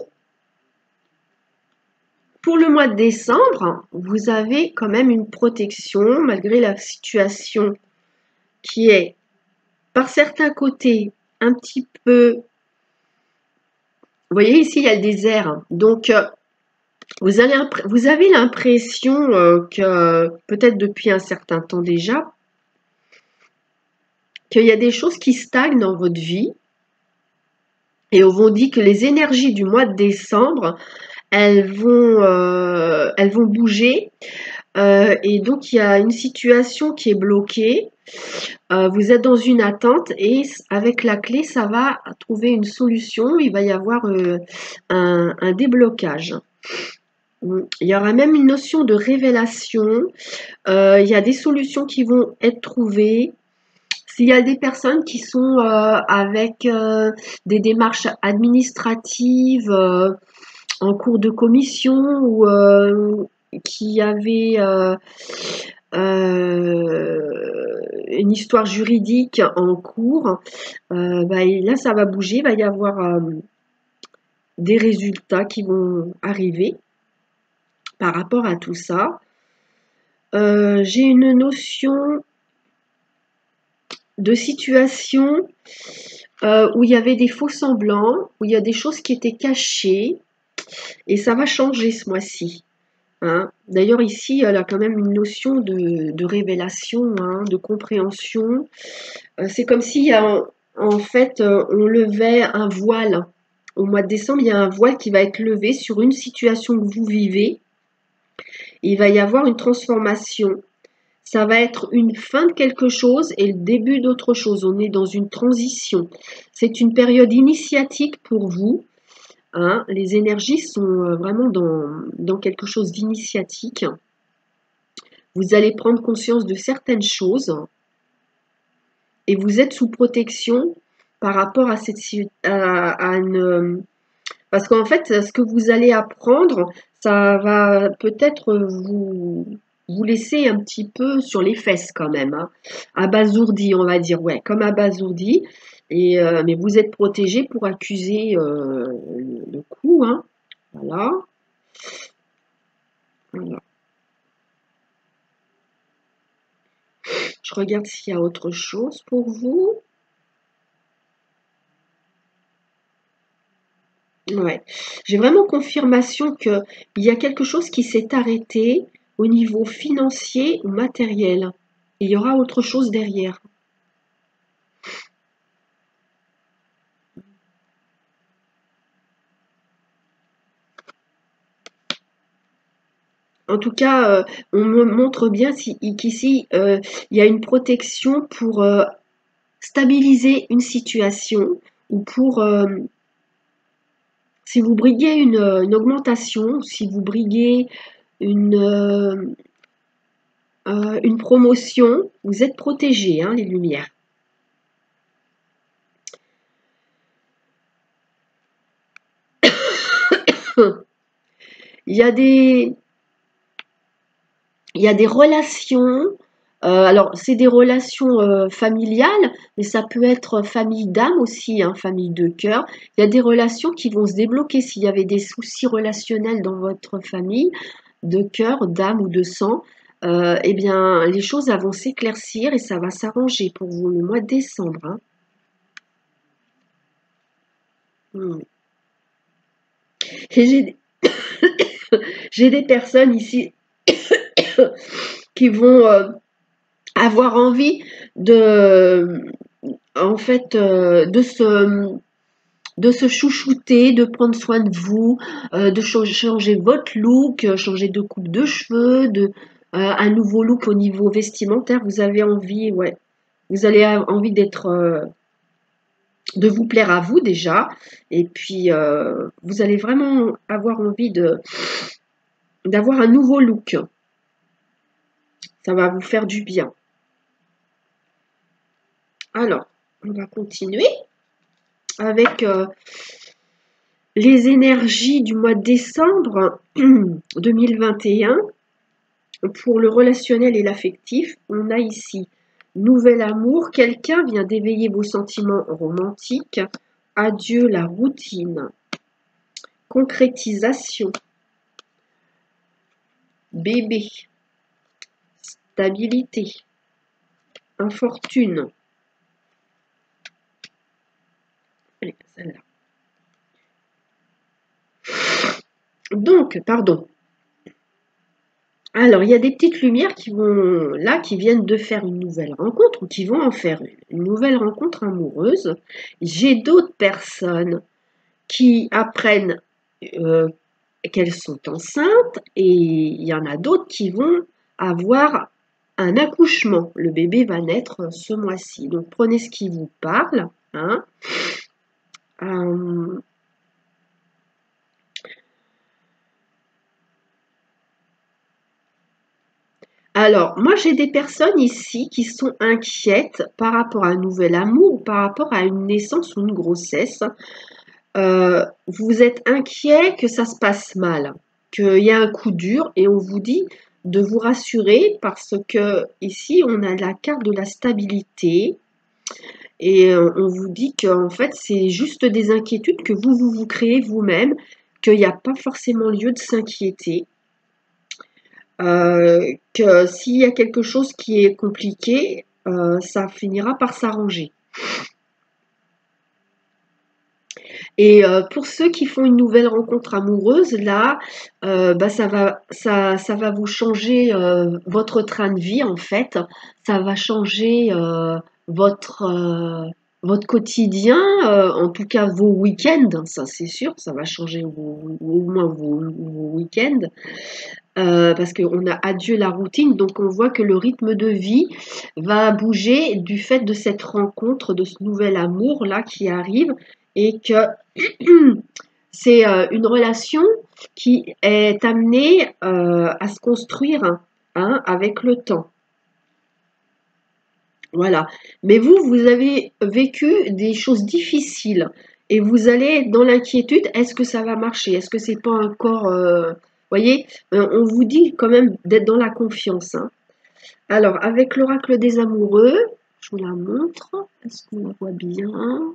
pour le mois de décembre, vous avez quand même une protection malgré la situation qui est, par certains côtés, un petit peu... Vous voyez, ici, il y a le désert. Donc, vous avez l'impression que, peut-être depuis un certain temps déjà, qu'il y a des choses qui stagnent dans votre vie. Et on vous dit que les énergies du mois de décembre, elles vont bouger. Et donc, il y a une situation qui est bloquée. Vous êtes dans une attente et avec la clé, ça va trouver une solution. Il va y avoir un déblocage. Il y aura même une notion de révélation. Il y a des solutions qui vont être trouvées. S'il y a des personnes qui sont avec des démarches administratives en cours de commission ou qui avaient une histoire juridique en cours, là ça va bouger, il va y avoir des résultats qui vont arriver par rapport à tout ça. J'ai une notion de situation où il y avait des faux semblants, où il y a des choses qui étaient cachées, et ça va changer ce mois-ci. D'ailleurs, ici, elle a quand même une notion de révélation, de compréhension. C'est comme si, en fait, on levait un voile. Au mois de décembre, il y a un voile qui va être levé sur une situation que vous vivez. Il va y avoir une transformation. Ça va être une fin de quelque chose et le début d'autre chose. On est dans une transition. C'est une période initiatique pour vous. Les énergies sont vraiment dans quelque chose d'initiatique. Vous allez prendre conscience de certaines choses et vous êtes sous protection par rapport à parce qu'en fait, ce que vous allez apprendre, ça va peut-être vous laisser un petit peu sur les fesses quand même, abasourdi, on va dire, ouais, comme abasourdi. Mais vous êtes protégé pour accuser le coup, voilà. Voilà. Je regarde s'il y a autre chose pour vous. Ouais. J'ai vraiment confirmation qu'il y a quelque chose qui s'est arrêté au niveau financier ou matériel. Il y aura autre chose derrière. En tout cas, on me montre bien qu'ici, il y a une protection pour stabiliser une situation ou pour, si vous briguez une augmentation, si vous briguez une, une promotion, vous êtes protégé, hein, les lumières. Il y a des, il y a des relations, alors c'est des relations familiales, mais ça peut être famille d'âme aussi, hein, famille de cœur. Il y a des relations qui vont se débloquer s'il y avait des soucis relationnels dans votre famille, de cœur, d'âme ou de sang. Eh bien, les choses vont s'éclaircir et ça va s'arranger pour vous le mois de décembre, hein. Mm. Et j'ai des personnes ici qui vont avoir envie de, en fait, de se chouchouter, de prendre soin de vous, de changer votre look, changer de coupe de cheveux, un nouveau look au niveau vestimentaire. Vous avez envie, ouais, vous avez envie d'être, de vous plaire à vous déjà, et puis vous allez vraiment avoir envie d'avoir un nouveau look. Ça va vous faire du bien. Alors, on va continuer avec les énergies du mois de décembre 2021. Pour le relationnel et l'affectif, on a ici nouvel amour. Quelqu'un vient d'éveiller vos sentiments romantiques. Adieu la routine. Concrétisation. Bébé. Stabilité. Infortune. Allez, celle-là. Donc, pardon. Alors, il y a des petites lumières qui vont là, qui viennent de faire une nouvelle rencontre ou qui vont en faire une nouvelle rencontre amoureuse. J'ai d'autres personnes qui apprennent qu'elles sont enceintes et il y en a d'autres qui vont avoir un accouchement. Le bébé va naître ce mois-ci. Donc, prenez ce qui vous parle, hein. Euh, Alors, moi, j'ai des personnes ici qui sont inquiètes par rapport à un nouvel amour ou par rapport à une naissance ou une grossesse. Vous êtes inquiet que ça se passe mal, qu'il y a un coup dur et on vous dit de vous rassurer parce que ici, on a la carte de la stabilité et on vous dit qu'en fait, c'est juste des inquiétudes que vous créez vous-même, qu'il n'y a pas forcément lieu de s'inquiéter. Que s'il y a quelque chose qui est compliqué, ça finira par s'arranger. Et pour ceux qui font une nouvelle rencontre amoureuse, là, bah, ça va vous changer votre train de vie, en fait. Ça va changer votre, votre quotidien, en tout cas vos week-ends, ça c'est sûr, ça va changer au moins vos week-ends. Parce qu'on a adieu la routine, donc on voit que le rythme de vie va bouger du fait de cette rencontre, de ce nouvel amour là qui arrive et que c'est une relation qui est amenée à se construire, hein, avec le temps. Voilà. Mais vous avez vécu des choses difficiles et vous allez dans l'inquiétude, est-ce que ça va marcher? Est-ce que c'est pas encore... voyez, on vous dit quand même d'être dans la confiance, hein. Alors, avec l'oracle des amoureux, je vous la montre. Est-ce qu'on la voit bien?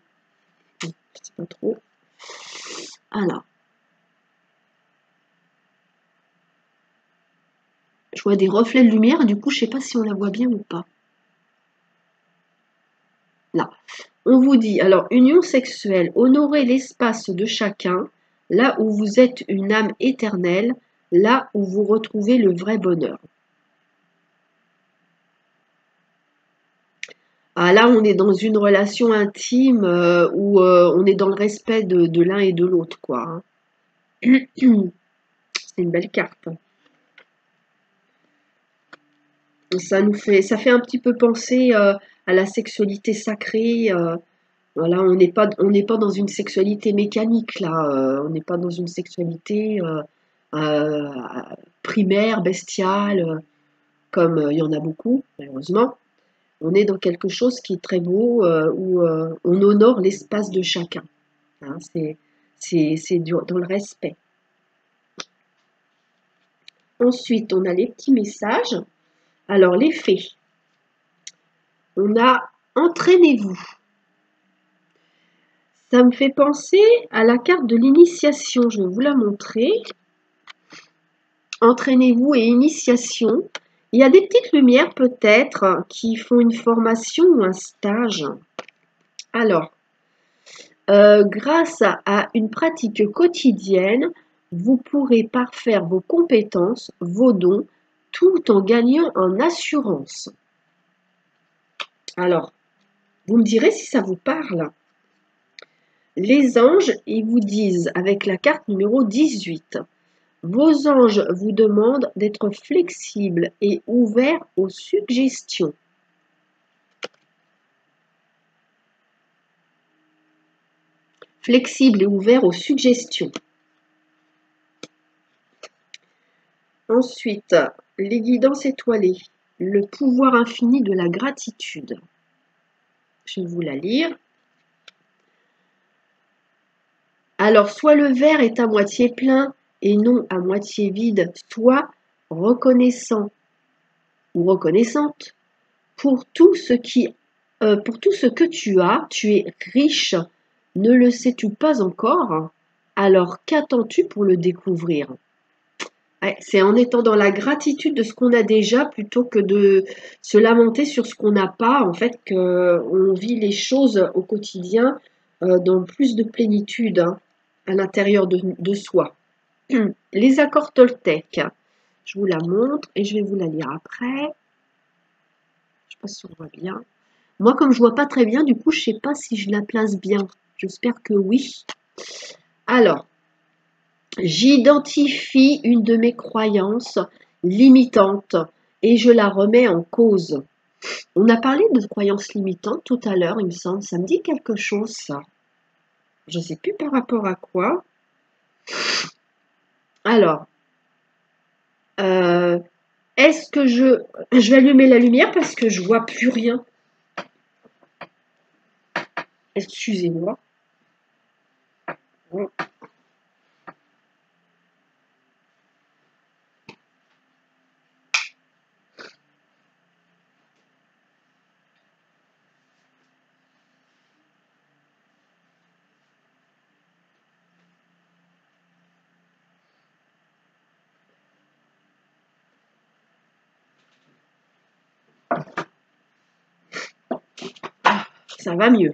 Je ne sais pas trop. Alors, Je vois des reflets de lumière, du coup, je ne sais pas si on la voit bien ou pas. Là. On vous dit, alors, union sexuelle, honorez l'espace de chacun, là où vous êtes une âme éternelle, là où vous retrouvez le vrai bonheur. Ah, là, on est dans une relation intime où on est dans le respect de l'un et de l'autre, quoi. Hein. C'est une belle carte. Ça fait un petit peu penser à la sexualité sacrée. Voilà, on n'est pas dans une sexualité mécanique là. On n'est pas dans une sexualité euh, primaire, bestiale, comme il y en a beaucoup, malheureusement. On est dans quelque chose qui est très beau, où on honore l'espace de chacun. Hein, dans le respect. Ensuite, on a les petits messages. Alors, les faits. On a entraînez-vous. Ça me fait penser à la carte de l'initiation. Je vais vous la montrer. Entraînez-vous et initiation. Il y a des petites lumières peut-être qui font une formation ou un stage. Alors, grâce à une pratique quotidienne, vous pourrez parfaire vos compétences, vos dons, tout en gagnant en assurance. Alors, vous me direz si ça vous parle. Les anges, ils vous disent avec la carte numéro 18, vos anges vous demandent d'être flexible et ouvert aux suggestions. Flexible et ouvert aux suggestions. Ensuite, les guidances étoilées, le pouvoir infini de la gratitude. Je vais vous la lire. Alors, soit le verre est à moitié plein et non à moitié vide, soit reconnaissant ou reconnaissante pour tout ce que tu es riche. Ne le sais-tu pas encore? Alors qu'attends-tu pour le découvrir? Ouais, c'est en étant dans la gratitude de ce qu'on a déjà plutôt que de se lamenter sur ce qu'on n'a pas, en fait, qu'on vit les choses au quotidien dans plus de plénitude hein, à l'intérieur de soi. Les accords Toltec, je vous la montre et je vais vous la lire après. Je ne sais pas si on voit bien. Moi, comme je vois pas très bien, du coup, je sais pas si je la place bien. J'espère que oui. Alors, j'identifie une de mes croyances limitantes et je la remets en cause. On a parlé de croyances limitantes tout à l'heure, il me semble. Ça me dit quelque chose, ça. Je ne sais plus par rapport à quoi. Alors, est-ce que je vais allumer la lumière parce que je vois plus rien. Excusez-moi. Ça va mieux.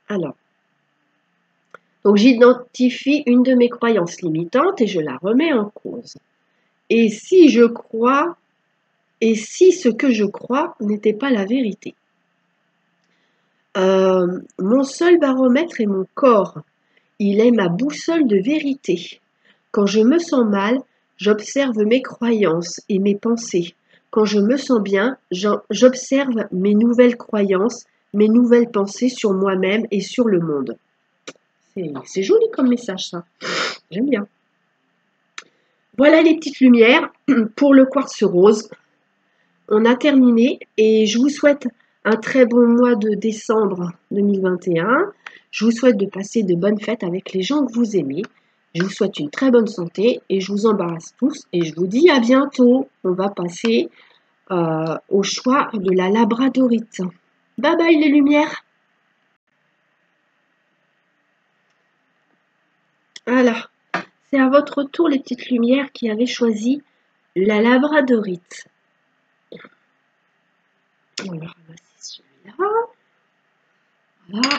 Alors, donc j'identifie une de mes croyances limitantes et je la remets en cause. Et si je crois, et si ce que je crois n'était pas la vérité? Mon seul baromètre est mon corps. Il est ma boussole de vérité. Quand je me sens mal, j'observe mes croyances et mes pensées. Quand je me sens bien, j'observe mes nouvelles croyances, mes nouvelles pensées sur moi-même et sur le monde. C'est joli comme message, ça. J'aime bien. Voilà les petites lumières pour le quartz rose. On a terminé et je vous souhaite un très bon mois de décembre 2021. Je vous souhaite de passer de bonnes fêtes avec les gens que vous aimez. Je vous souhaite une très bonne santé et je vous embrasse tous et je vous dis à bientôt. On va passer au choix de la labradorite. Bye bye les lumières. Voilà, c'est à votre tour les petites lumières qui avaient choisi La labradorite. On va ramasser celui-là. Voilà.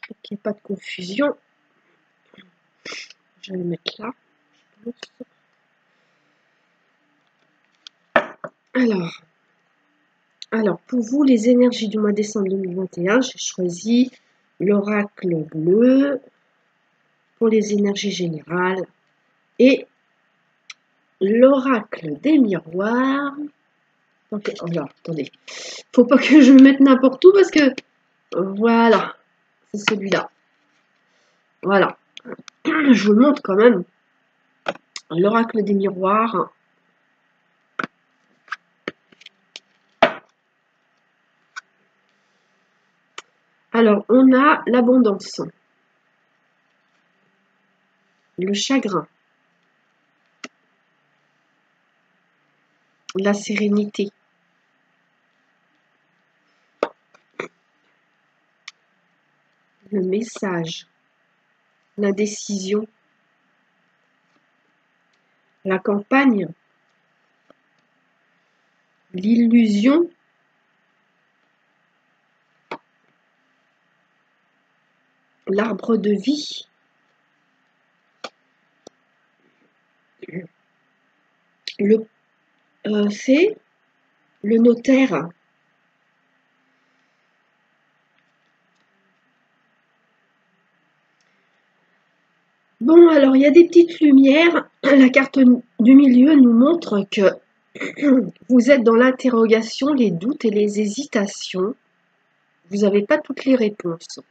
Pour qu'il n'y ait pas de confusion. Je vais le mettre là. Je pense. Alors, pour vous, les énergies du mois de décembre 2021, j'ai choisi l'oracle bleu pour les énergies générales et l'oracle des miroirs. Donc, alors, attendez, faut pas que je me mette n'importe où parce que voilà, c'est celui-là. Voilà, je vous le montre quand même. L'oracle des miroirs. Alors, on a l'abondance, le chagrin, la sérénité, le message, la décision, la campagne, l'illusion, l'arbre de vie, c'est le notaire. Bon, alors il y a des petites lumières. La carte du milieu nous montre que vous êtes dans l'interrogation, les doutes et les hésitations. Vous n'avez pas toutes les réponses.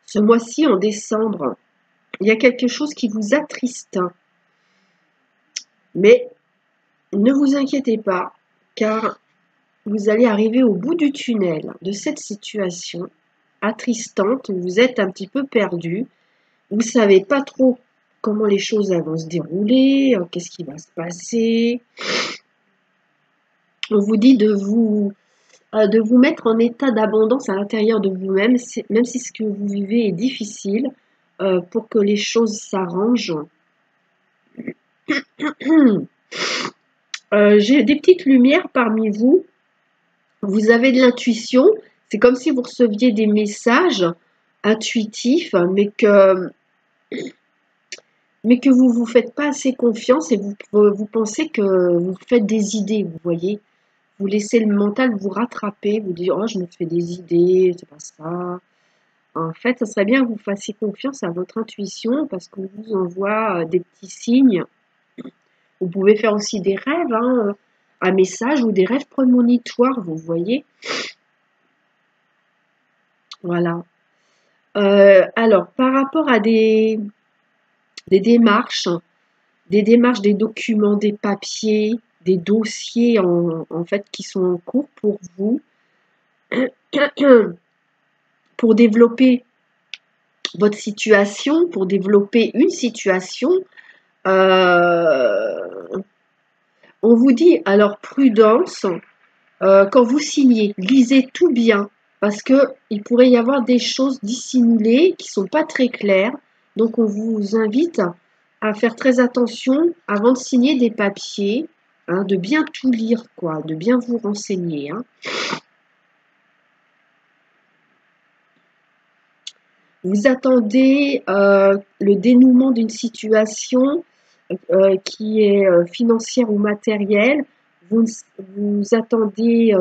Ce mois-ci, en décembre, il y a quelque chose qui vous attriste. Mais ne vous inquiétez pas, car vous allez arriver au bout du tunnel de cette situation attristante. Vous êtes un petit peu perdu. Vous ne savez pas trop comment les choses vont se dérouler, qu'est-ce qui va se passer. On vous dit de vous mettre en état d'abondance à l'intérieur de vous-même, même si ce que vous vivez est difficile, pour que les choses s'arrangent. J'ai des petites lumières parmi vous. Vous avez de l'intuition. C'est comme si vous receviez des messages intuitifs, mais que vous ne vous faites pas assez confiance et vous pensez que vous faites des idées, vous voyez. Vous laissez le mental vous rattraper, vous dire « Oh, je me fais des idées, c'est pas ça ». En fait, ça serait bien que vous fassiez confiance à votre intuition parce qu'on vous envoie des petits signes. Vous pouvez faire aussi des rêves, hein, un message ou des rêves prémonitoires, vous voyez. Voilà. Alors, par rapport à des démarches, des documents, des papiers, des dossiers en fait qui sont en cours pour vous, pour développer votre situation, pour développer une situation, on vous dit alors prudence quand vous signez, lisez tout bien parce que il pourrait y avoir des choses dissimulées qui sont pas très claires. Donc on vous invite à faire très attention avant de signer des papiers, hein, de bien tout lire, quoi, de bien vous renseigner. Hein. Vous attendez le dénouement d'une situation qui est financière ou matérielle. Vous attendez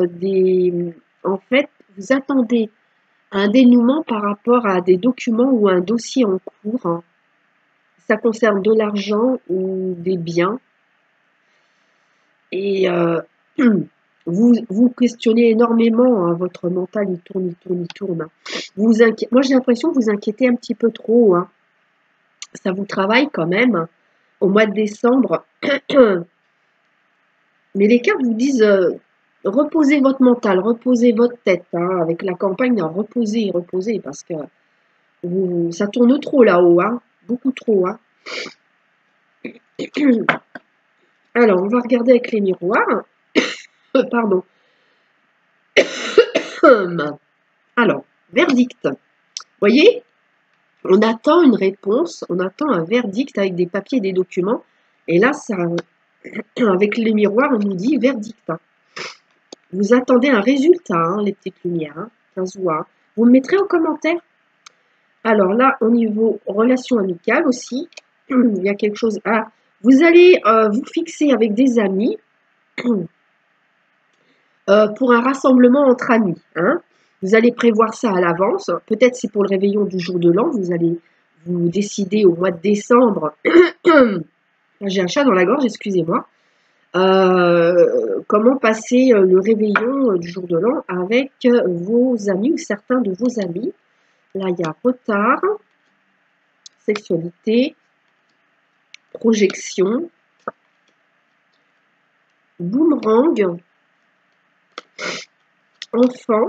en fait, vous attendez un dénouement par rapport à des documents ou un dossier en cours. Hein. Ça concerne de l'argent ou des biens. Et vous questionnez énormément, hein, votre mental, il tourne, il tourne, il tourne. Moi, j'ai l'impression que vous inquiétez un petit peu trop. Hein. Ça vous travaille quand même au mois de décembre. Mais les cartes vous disent reposez votre mental, reposez votre tête. Hein, avec la campagne, reposez, reposez, parce que ça tourne trop là-haut, hein, beaucoup trop. Hein. Alors, on va regarder avec les miroirs. Pardon. Alors, verdict. Vous voyez, on attend une réponse, on attend un verdict avec des papiers et des documents. Et là, ça, avec les miroirs, on nous dit verdict. Hein. Vous attendez un résultat, hein, les petites lumières, hein, 15 ou 1. Vous me mettrez en commentaire. Alors là, au niveau relation amicale aussi, il y a quelque chose à... Vous allez vous fixer avec des amis pour un rassemblement entre amis. Hein. Vous allez prévoir ça à l'avance. Peut-être c'est pour le réveillon du jour de l'an. Vous allez vous décider au mois de décembre. J'ai un chat dans la gorge, excusez-moi. Comment passer le réveillon du jour de l'an avec vos amis ou certains de vos amis. Là, il y a retard, sexualité, projection, boomerang, enfant,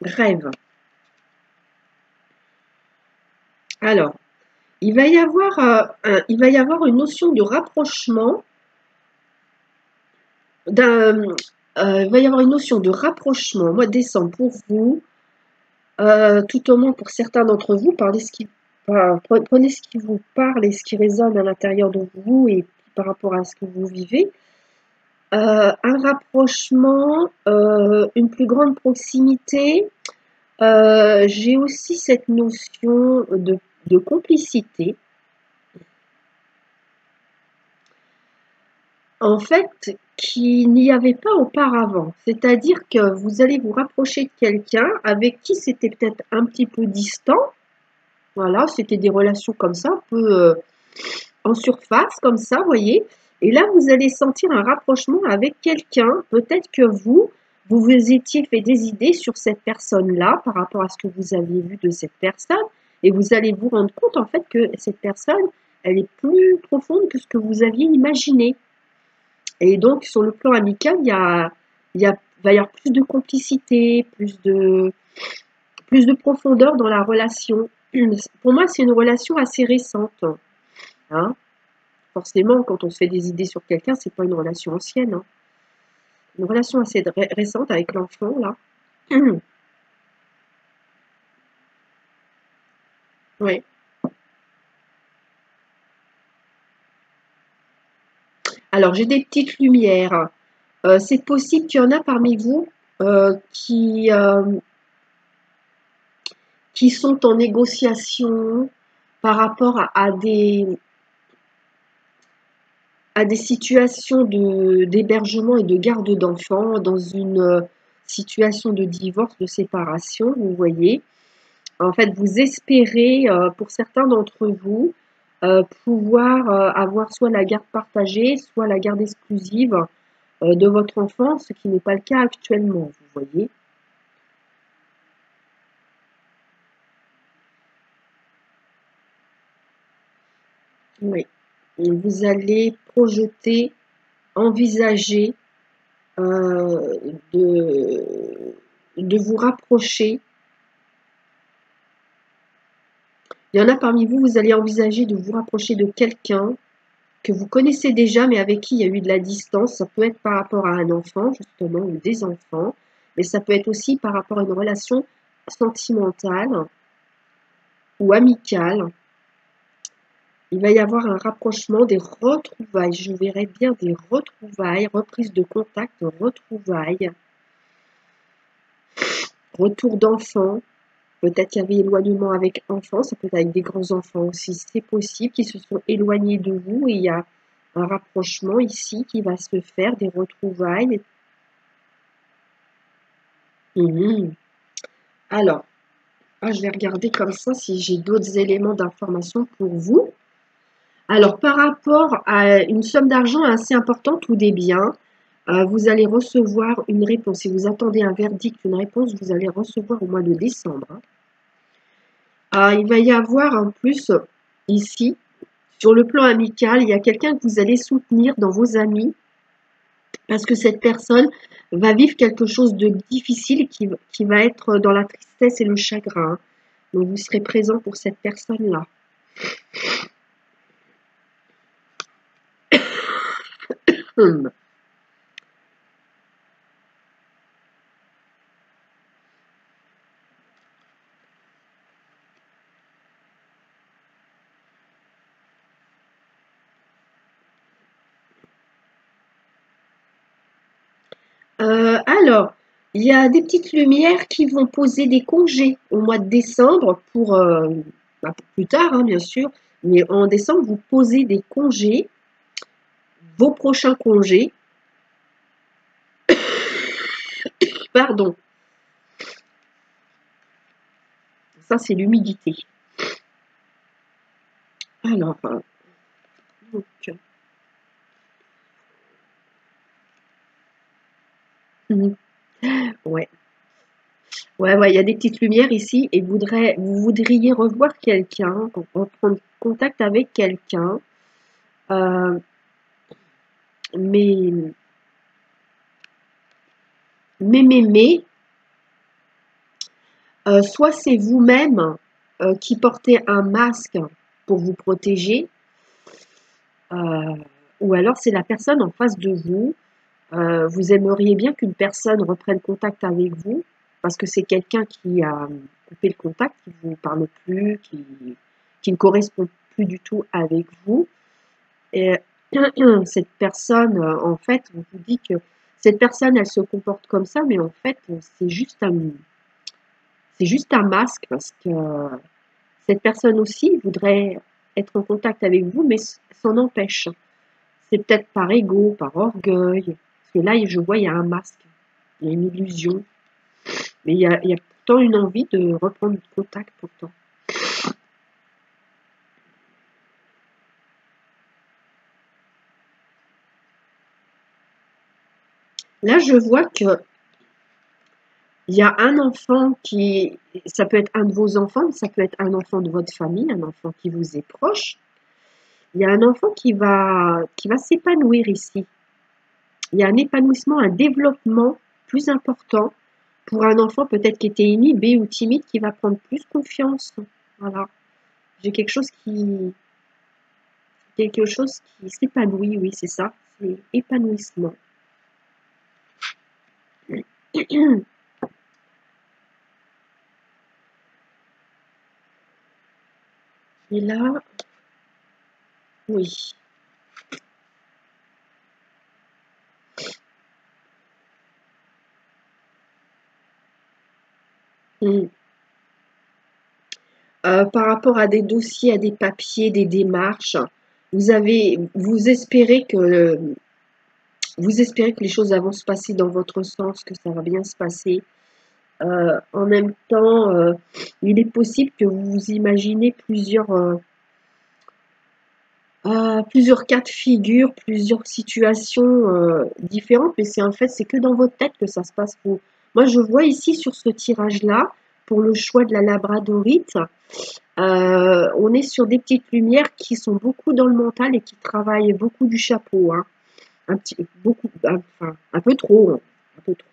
rêve. Alors, il va y avoir une notion de rapprochement il va y avoir une notion de rapprochement au mois de décembre pour vous, tout au moins pour certains d'entre vous. Prenez ce qui vous parle et ce qui résonne à l'intérieur de vous et par rapport à ce que vous vivez. Un rapprochement, une plus grande proximité. J'ai aussi cette notion de complicité. En fait, qu'il n'y avait pas auparavant. C'est-à-dire que vous allez vous rapprocher de quelqu'un avec qui c'était peut-être un petit peu distant. Voilà, c'était des relations comme ça, un peu en surface, comme ça, vous voyez. Et là, vous allez sentir un rapprochement avec quelqu'un. Peut-être que vous étiez fait des idées sur cette personne-là par rapport à ce que vous aviez vu de cette personne. Et vous allez vous rendre compte, en fait, que cette personne, elle est plus profonde que ce que vous aviez imaginé. Et donc, sur le plan amical, va y avoir plus de complicité, plus de profondeur dans la relation. Pour moi, c'est une relation assez récente. Hein. Forcément, quand on se fait des idées sur quelqu'un, c'est pas une relation ancienne. Hein. Une relation assez récente avec l'enfant, là. Ouais. Alors, j'ai des petites lumières. C'est possible qu'il y en a parmi vous qui sont en négociation par rapport à des situations d'hébergement et de garde d'enfants dans une situation de divorce, de séparation, vous voyez. En fait, vous espérez, pour certains d'entre vous, pouvoir avoir soit la garde partagée, soit la garde exclusive de votre enfant, ce qui n'est pas le cas actuellement, vous voyez. Oui. Et vous allez projeter, envisager de vous rapprocher. Il y en a parmi vous, vous allez envisager de vous rapprocher de quelqu'un que vous connaissez déjà, mais avec qui il y a eu de la distance. Ça peut être par rapport à un enfant, justement, ou des enfants, mais ça peut être aussi par rapport à une relation sentimentale ou amicale. Il va y avoir un rapprochement, des retrouvailles. Je verrai bien des retrouvailles, reprise de contact, retrouvailles, retour d'enfant. Peut-être qu'il y avait éloignement avec enfants, ça peut être avec des grands-enfants aussi. C'est possible qu'ils se sont éloignés de vous et il y a un rapprochement ici qui va se faire, des retrouvailles. Alors, je vais regarder comme ça si j'ai d'autres éléments d'information pour vous. Alors, par rapport à une somme d'argent assez importante ou des biens, vous allez recevoir une réponse. Si vous attendez un verdict, une réponse, vous allez recevoir au mois de décembre. Il va y avoir en plus ici, sur le plan amical, il y a quelqu'un que vous allez soutenir dans vos amis parce que cette personne va vivre quelque chose de difficile qui va être dans la tristesse et le chagrin. Donc, vous serez présent pour cette personne-là. Alors, il y a des petites lumières qui vont poser des congés au mois de décembre pour plus tard, hein, bien sûr. Mais en décembre, vous posez des congés, vos prochains congés. Pardon, ça c'est l'humidité. Alors, donc, ouais. Ouais, il y a des petites lumières ici et vous voudriez revoir quelqu'un, reprendre contact avec quelqu'un, euh, mais, mais, soit c'est vous-même qui portez un masque pour vous protéger, euh, ou alors c'est la personne en face de vous. Vous aimeriez bien qu'une personne reprenne contact avec vous parce que c'est quelqu'un qui a coupé le contact, qui ne vous parle plus, qui ne correspond plus du tout avec vous. Et cette personne, en fait, on vous dit que cette personne, elle se comporte comme ça, mais en fait, c'est juste un masque parce que cette personne aussi voudrait être en contact avec vous, mais s'en empêche. C'est peut-être par ego, par orgueil. Parce que là, je vois, il y a un masque, il y a une illusion. Mais il y a pourtant une envie de reprendre contact pourtant. Là, je vois que il y a un enfant ça peut être un de vos enfants, ça peut être un enfant de votre famille, un enfant qui vous est proche. Il y a un enfant qui va s'épanouir ici. Il y a un épanouissement, un développement plus important pour un enfant peut-être qui était inhibé ou timide, qui va prendre plus confiance. Voilà. J'ai quelque chose qui s'épanouit, oui, c'est ça. C'est épanouissement. Et là, oui. Mm. Par rapport à des dossiers, à des papiers, des démarches, vous espérez que les choses vont se passer dans votre sens, que ça va bien se passer. En même temps, il est possible que vous vous imaginez plusieurs cas de figure, plusieurs situations différentes, mais c'est que dans votre tête que ça se passe. Moi, je vois ici sur ce tirage-là, pour le choix de la labradorite, on est sur des petites lumières qui sont beaucoup dans le mental et qui travaillent beaucoup du chapeau, hein. Enfin, un peu trop, hein, un peu trop.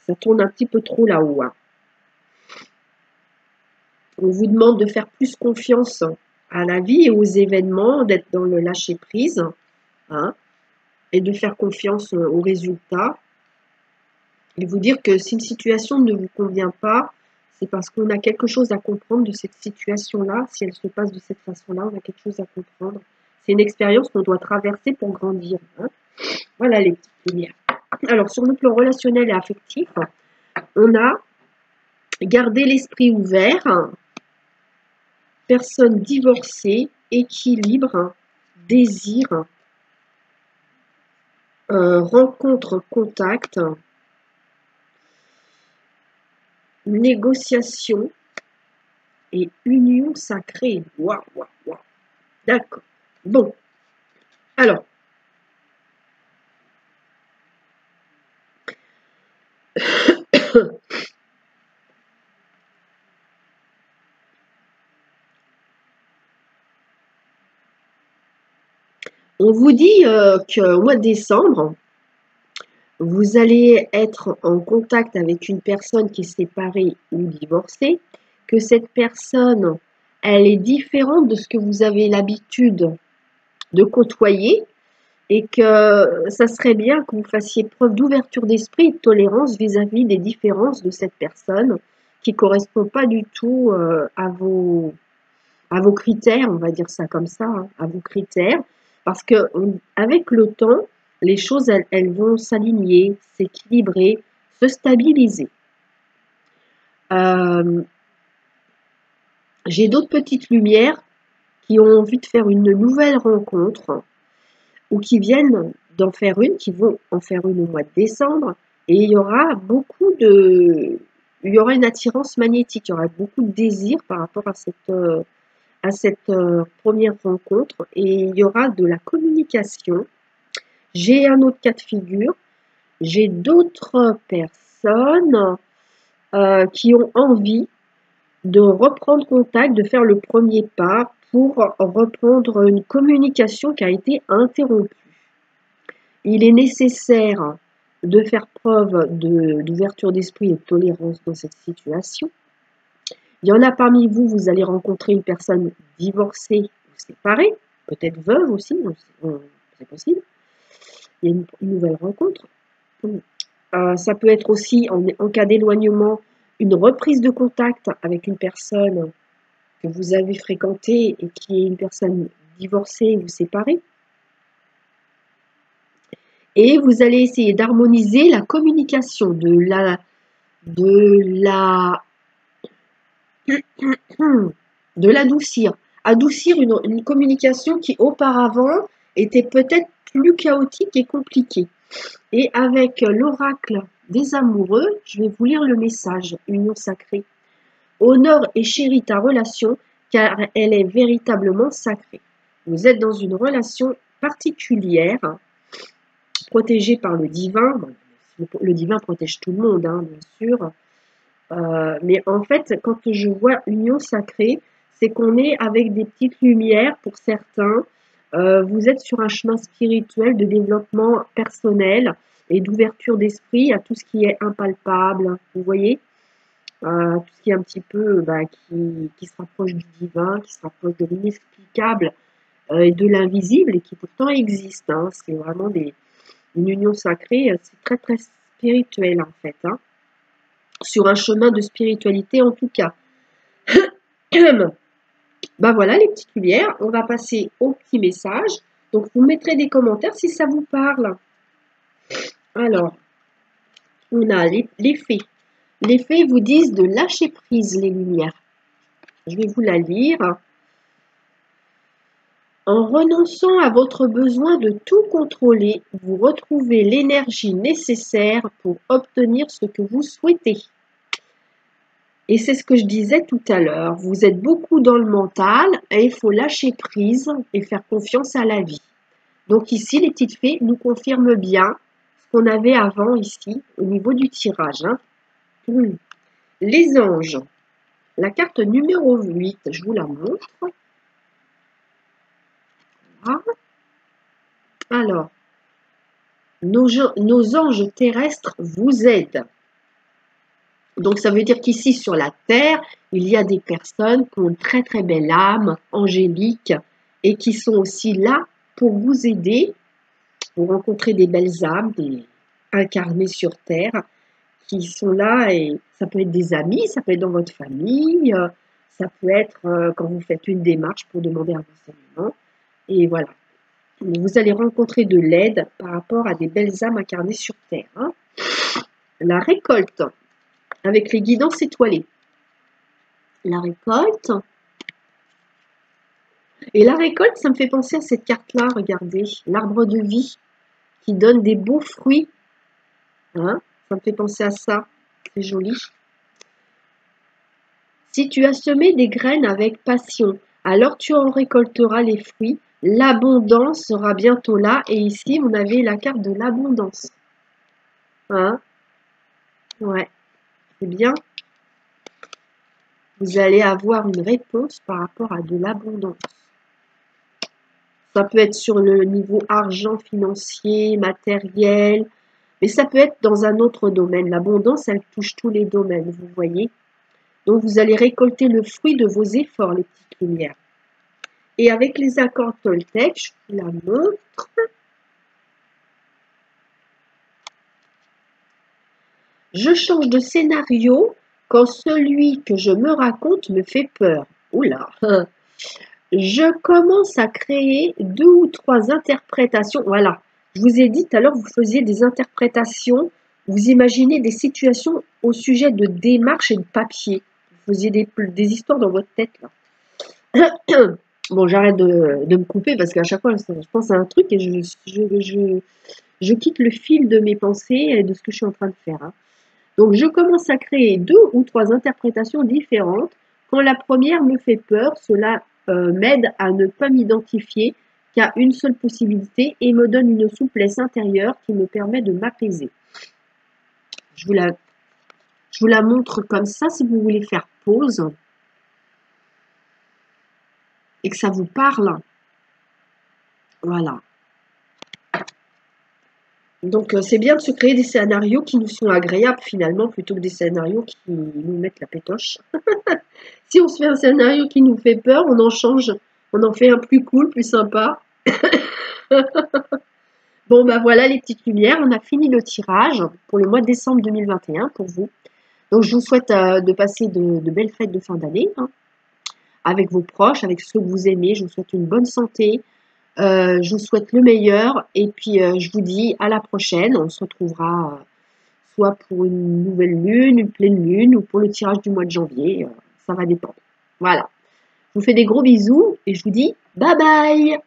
Ça tourne un petit peu trop là-haut, hein. On vous demande de faire plus confiance à la vie et aux événements, d'être dans le lâcher-prise, hein, et de faire confiance aux résultats. Et vous dire que si une situation ne vous convient pas, c'est parce qu'on a quelque chose à comprendre de cette situation-là. Si elle se passe de cette façon-là, on a quelque chose à comprendre. C'est une expérience qu'on doit traverser pour grandir, hein. Voilà les petites lumières. Alors, sur le plan relationnel et affectif, on a gardé l'esprit ouvert, personne divorcée, équilibre, désir, rencontre, contact, négociation et union sacrée. Waouh, waouh, waouh. D'accord. Bon, alors, on vous dit qu'au mois de décembre, vous allez être en contact avec une personne qui est séparée ou divorcée, que cette personne, elle est différente de ce que vous avez l'habitude de côtoyer et que ça serait bien que vous fassiez preuve d'ouverture d'esprit et de tolérance vis-à-vis des différences de cette personne qui ne correspond pas du tout à vos critères, on va dire ça comme ça, hein, à vos critères, parce que avec le temps, les choses, elles vont s'aligner, s'équilibrer, se stabiliser. J'ai d'autres petites lumières qui ont envie de faire une nouvelle rencontre ou qui viennent d'en faire une, qui vont en faire une au mois de décembre. Et il y aura il y aura une attirance magnétique, il y aura beaucoup de désir par rapport à cette première rencontre et il y aura de la communication. J'ai un autre cas de figure, j'ai d'autres personnes qui ont envie de reprendre contact, de faire le premier pas pour reprendre une communication qui a été interrompue. Il est nécessaire de faire preuve d'ouverture d'esprit et de tolérance dans cette situation. Il y en a parmi vous, vous allez rencontrer une personne divorcée ou séparée, peut-être veuve aussi, c'est possible. Il y a une nouvelle rencontre. Ça peut être aussi, en cas d'éloignement, une reprise de contact avec une personne que vous avez fréquentée et qui est une personne divorcée ou séparée. Et vous allez essayer d'harmoniser la communication, de l'adoucir. Adoucir une communication qui auparavant était peut-être plus chaotique et compliquée. Et avec l'oracle des amoureux, je vais vous lire le message, union sacrée. Honore et chéris ta relation, car elle est véritablement sacrée. Vous êtes dans une relation particulière, protégée par le divin. Le divin protège tout le monde, hein, bien sûr. Mais en fait, quand je vois union sacrée, c'est qu'on est avec des petites lumières pour certains. Vous êtes sur un chemin spirituel de développement personnel et d'ouverture d'esprit à tout ce qui est impalpable, vous voyez, tout ce qui est un petit peu qui se rapproche du divin, qui se rapproche de l'inexplicable et de l'invisible et qui pourtant existe. Hein. C'est vraiment une union sacrée, c'est très très spirituel en fait. Hein. Sur un chemin de spiritualité en tout cas. Ben voilà les petites lumières, on va passer au petit message. Donc vous mettrez des commentaires si ça vous parle. Alors, on a les faits. Les faits vous disent de lâcher prise les lumières. Je vais vous la lire. En renonçant à votre besoin de tout contrôler, vous retrouvez l'énergie nécessaire pour obtenir ce que vous souhaitez. Et c'est ce que je disais tout à l'heure, vous êtes beaucoup dans le mental et il faut lâcher prise et faire confiance à la vie. Donc ici, les petites fées nous confirment bien ce qu'on avait avant ici au niveau du tirage. Hein. Les anges, la carte numéro 8, je vous la montre. Voilà. Alors, nos anges terrestres vous aident. Donc, ça veut dire qu'ici, sur la Terre, il y a des personnes qui ont une très très belle âme, angélique, et qui sont aussi là pour vous aider, pour rencontrer des belles âmes, incarnées sur Terre, qui sont là, et ça peut être des amis, ça peut être dans votre famille, ça peut être quand vous faites une démarche pour demander un renseignement, et voilà. Vous allez rencontrer de l'aide par rapport à des belles âmes incarnées sur Terre. Hein. La récolte. Avec les guidances étoilées. La récolte. Et la récolte, ça me fait penser à cette carte-là, regardez. L'arbre de vie qui donne des beaux fruits. Hein, ça me fait penser à ça. C'est joli. Si tu as semé des graines avec passion, alors tu en récolteras les fruits. L'abondance sera bientôt là. Et ici, on avait la carte de l'abondance. Hein, ouais. C'est bien. Vous allez avoir une réponse par rapport à de l'abondance. Ça peut être sur le niveau argent, financier, matériel, mais ça peut être dans un autre domaine. L'abondance, elle touche tous les domaines, vous voyez. Donc, vous allez récolter le fruit de vos efforts, les petites lumières. Et avec les accords Toltec, je vous la montre. Je change de scénario quand celui que je me raconte me fait peur. Oula! Je commence à créer 2 ou 3 interprétations. Voilà, Je vous ai dit tout à l'heure, vous faisiez des interprétations, vous imaginez des situations au sujet de démarches et de papier. Vous faisiez des histoires dans votre tête, là. Bon, j'arrête de me couper parce qu'à chaque fois, je pense à un truc et je quitte le fil de mes pensées et de ce que je suis en train de faire, hein. Donc, je commence à créer 2 ou 3 interprétations différentes. Quand la première me fait peur, cela m'aide à ne pas m'identifier qu'à une seule possibilité et me donne une souplesse intérieure qui me permet de m'apaiser. Je vous la montre comme ça si vous voulez faire pause et que ça vous parle. Voilà. Donc, c'est bien de se créer des scénarios qui nous sont agréables finalement plutôt que des scénarios qui nous mettent la pétoche. Si on se fait un scénario qui nous fait peur, on en change, on en fait un plus cool, plus sympa. Bon, bah voilà les petites lumières, on a fini le tirage pour le mois de décembre 2021 pour vous. Donc, je vous souhaite de passer de belles fêtes de fin d'année, hein, avec vos proches, avec ceux que vous aimez. Je vous souhaite une bonne santé. Je vous souhaite le meilleur et puis je vous dis à la prochaine. On se retrouvera soit pour une nouvelle lune, une pleine lune ou pour le tirage du mois de janvier. Ça va dépendre. Voilà. Je vous fais des gros bisous et je vous dis bye bye!